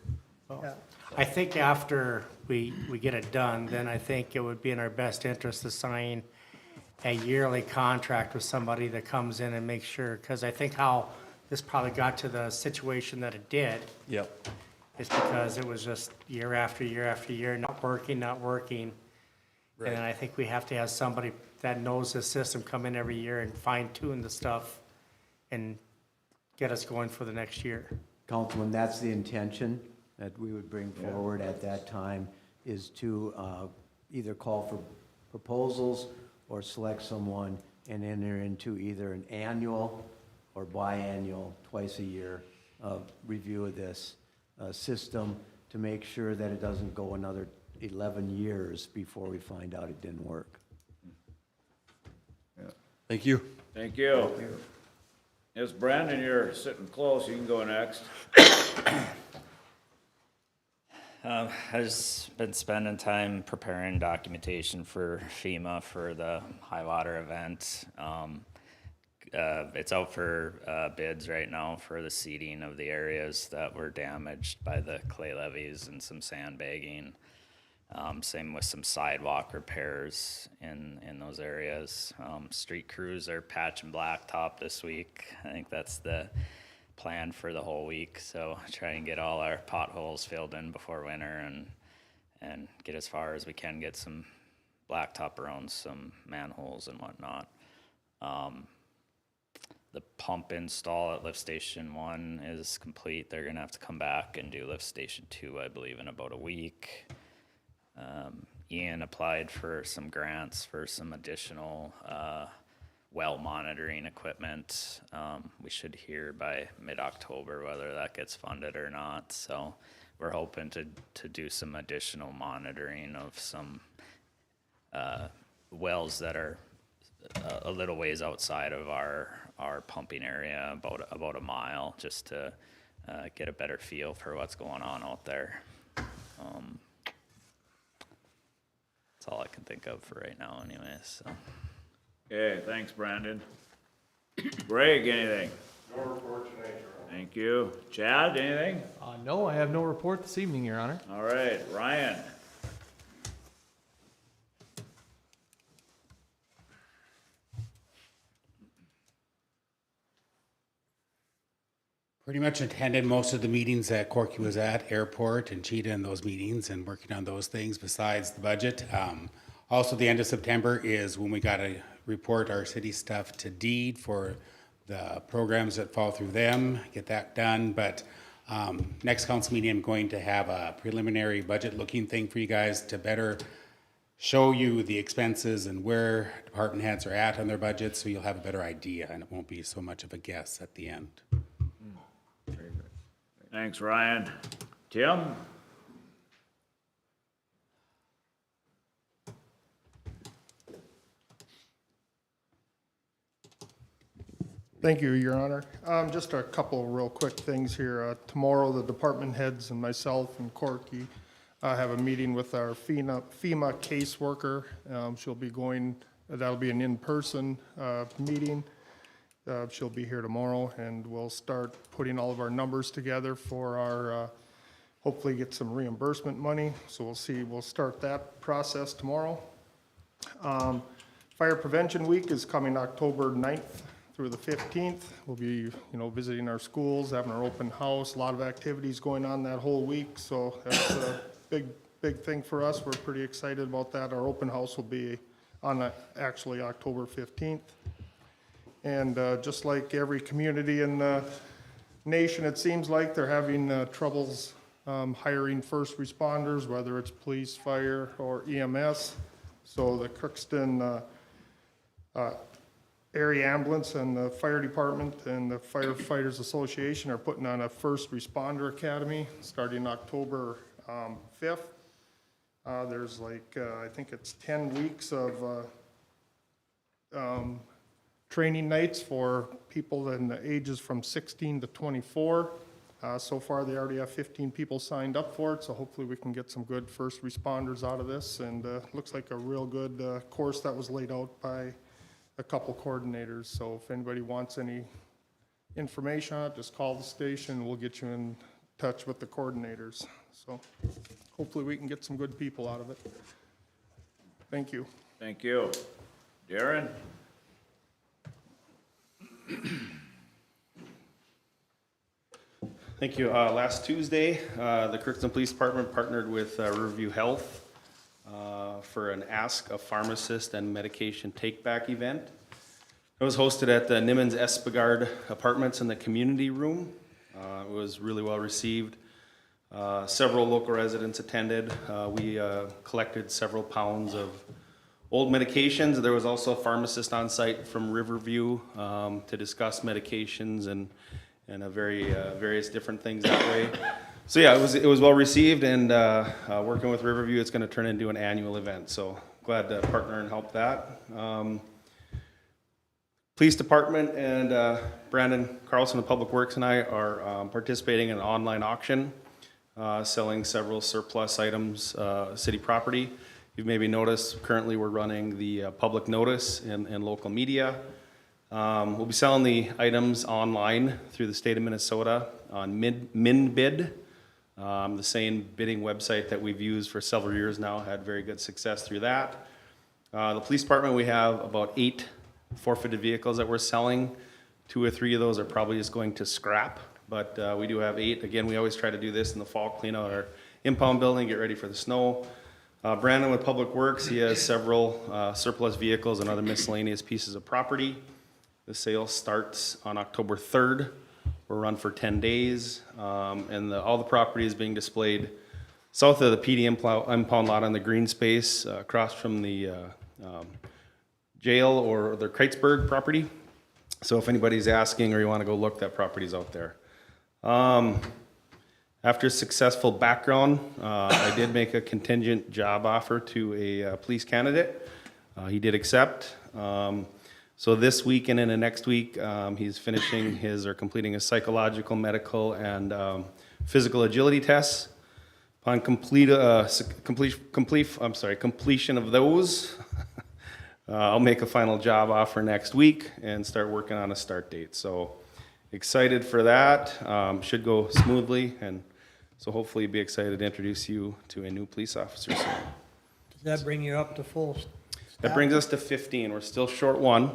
Yeah. I think after we get it done, then I think it would be in our best interest to sign a yearly contract with somebody that comes in and makes sure, because I think how this probably got to the situation that it did Yep. is because it was just year after year after year, not working. Right. And I think we have to have somebody that knows the system come in every year and fine tune the stuff and get us going for the next year. Councilman, that's the intention that we would bring forward at that time, is to either call for proposals or select someone and enter into either an annual or biannual, twice a year, review of this system to make sure that it doesn't go another 11 years before we find out it didn't work. Thank you. Thank you. Yes, Brandon, you're sitting close. You can go next. I've just been spending time preparing documentation for FEMA for the high water event. It's out for bids right now for the seeding of the areas that were damaged by the clay levees and some sandbagging. Same with some sidewalk repairs in those areas. Street crews are patching blacktop this week. I think that's the plan for the whole week, so try and get all our potholes filled in before winter and get as far as we can, get some blacktop around some manholes and whatnot. The pump install at lift station 1 is complete. They're gonna have to come back and do lift station 2, I believe, in about a week. Ian applied for some grants for some additional well monitoring equipment. We should hear by mid-October whether that gets funded or not. So we're hoping to do some additional monitoring of some wells that are a little ways outside of our pumping area, about a mile, just to get a better feel for what's going on out there. That's all I can think of for right now anyways, so. Okay, thanks, Brandon. Greg, anything? No report tonight, Your Honor. Thank you. Chad, anything? No, I have no report this evening, Your Honor. All right, Ryan? Pretty much attended most of the meetings that Corky was at, airport and Cheetah in those meetings and working on those things besides the budget. Also, the end of September is when we got to report our city stuff to deed for the programs that fall through them, get that done. But next council meeting, I'm going to have a preliminary budget looking thing for you guys to better show you the expenses and where department heads are at on their budgets, so you'll have a better idea and it won't be so much of a guess at the end. Thanks, Ryan. Tim? Thank you, Your Honor. Just a couple real quick things here. Tomorrow, the department heads and myself and Corky have a meeting with our FEMA caseworker. She'll be going, that'll be an in-person meeting. She'll be here tomorrow, and we'll start putting all of our numbers together for our, hopefully get some reimbursement money. So we'll start that process tomorrow. Fire Prevention Week is coming October 9th through the 15th. We'll be, visiting our schools, having our open house, a lot of activities going on that whole week. So that's a big thing for us. We're pretty excited about that. Our open house will be on actually October 15th. And just like every community in the nation, it seems like they're having troubles hiring first responders, whether it's police, fire, or EMS. So the Crookston Area Ambulance and the Fire Department and the Firefighters Association are putting on a First Responder Academy starting October 5th. There's I think it's 10 weeks of training nights for people in the ages from 16 to 24. So far, they already have 15 people signed up for it, so hopefully we can get some good first responders out of this. And looks like a real good course that was laid out by a couple coordinators. So if anybody wants any information on it, just call the station. We'll get you in touch with the coordinators. So hopefully we can get some good people out of it. Thank you. Thank you. Darren? Thank you. Last Tuesday, the Crookston Police Department partnered with Riverview Health for an Ask a Pharmacist and Medication Take-Back event. It was hosted at the Nimmons Espigard Apartments in the community room. It was really well received. Several local residents attended. We collected several pounds of old medications. There was also a pharmacist on site from Riverview to discuss medications and various different things that way. So yeah, it was well received, and working with Riverview, it's going to turn into an annual event. So glad to partner and help that. Police Department and Brandon Carlson of Public Works and I are participating in an online auction, selling several surplus items, city property. You've maybe noticed currently we're running the public notice in local media. We'll be selling the items online through the state of Minnesota on MinBid, the same bidding website that we've used for several years now, had very good success through that. The police department, we have about 8 forfeited vehicles that we're selling. 2 or 3 of those are probably just going to scrap, but we do have 8. Again, we always try to do this in the fall, clean out our impound building, get ready for the snow. Brandon with Public Works, he has several surplus vehicles and other miscellaneous pieces of property. The sale starts on October 3rd. We'll run for 10 days, and all the property is being displayed south of the PD impound lot on the green space, across from the jail or the Kreitzberg property. So if anybody's asking or you want to go look, that property's out there. After a successful background, I did make a contingent job offer to a police candidate. He did accept. So this week and into next week, he's finishing his or completing his psychological, medical, and physical agility tests. Upon completion of those, I'll make a final job offer next week and start working on a start date. So excited for that. Should go smoothly, and so hopefully be excited to introduce you to a new police officer soon. Does that bring you up to full? That brings us to 15. We're still short one,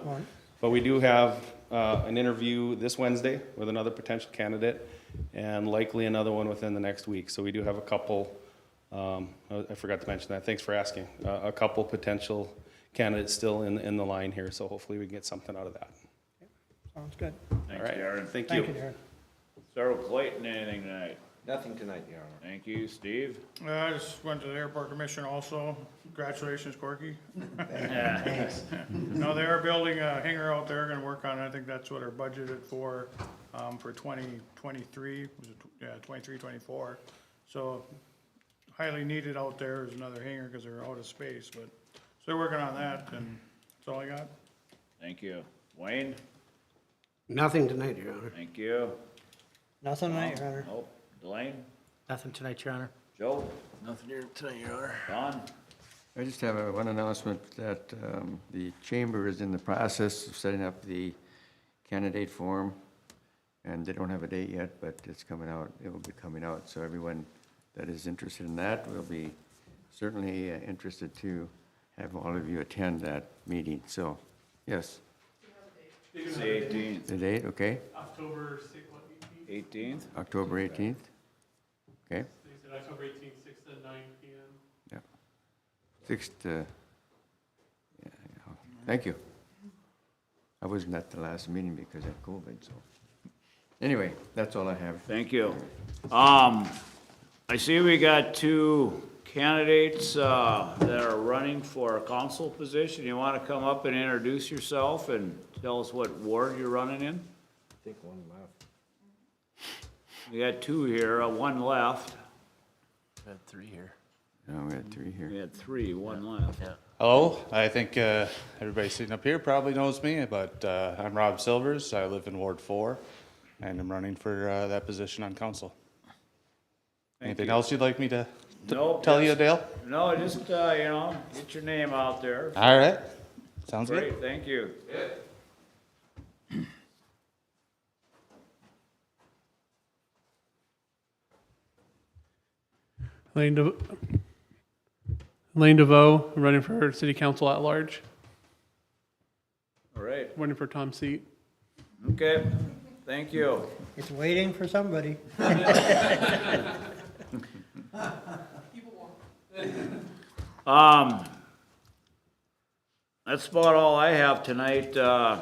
but we do have an interview this Wednesday with another potential candidate, and likely another one within the next week. So we do have a couple, I forgot to mention that, thanks for asking, a couple potential candidates still in the line here, so hopefully we can get something out of that. Sounds good. Thanks, All right. Darren. Thank you. Darren. Sarah Clayton, anything tonight? Nothing tonight, Your Honor. Thank you, Steve. I just went to the airport commission also. Congratulations, Corky. Thanks. No, they are building a hangar out there, gonna work on it. I think that's what our budgeted for 2023, was it, 23, 24. So highly needed out there is another hangar because they're out of space, but, so they're working on that, and that's all I got. Thank you. Wayne? Nothing tonight, Your Honor. Thank you. Nothing tonight, Your Honor. Nope. Delane? Nothing tonight, Your Honor. Joe? Nothing here tonight, Your Honor. Don? I just have one announcement that the chamber is in the process of setting up the candidate form, and they don't have a date yet, but it's coming out, it will be coming out. So everyone that is interested in that will be certainly interested to have all of you attend that meeting. So, yes. It's the 18th. The date, okay? October 18th? October 18th? Okay. October 18th, 6 to 9 p.m. Yeah. 6 to, yeah, thank you. I wasn't at the last meeting because of COVID, so. Anyway, that's all I have. Thank you. I see we got 2 candidates that are running for a council position. You want to come up and introduce yourself and tell us what ward you're running in? I think one left. We got 2 here, 1 left. We had 3 here. No, we had 3 here. We had 3, 1 left. Yeah. Hello, I think everybody sitting up here probably knows me, but I'm Rob Silvers. I live in Ward 4, and I'm running for that position on council. Anything else you'd like me to Nope, tell you, Dale? No, just, get your name out there. All right, sounds good. Great, thank you. Lane DeVoe, I'm running for city council at large, All right, running for Tom's seat. okay, thank you. It's waiting for somebody. That's about all I have tonight. I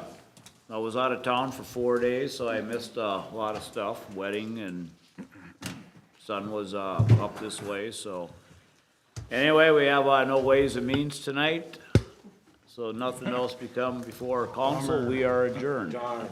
was out of town for 4 days, so I missed a lot of stuff, wedding, and son was up this way, so. Anyway, we have no Ways and Means tonight, so nothing else become before council. We are adjourned. John,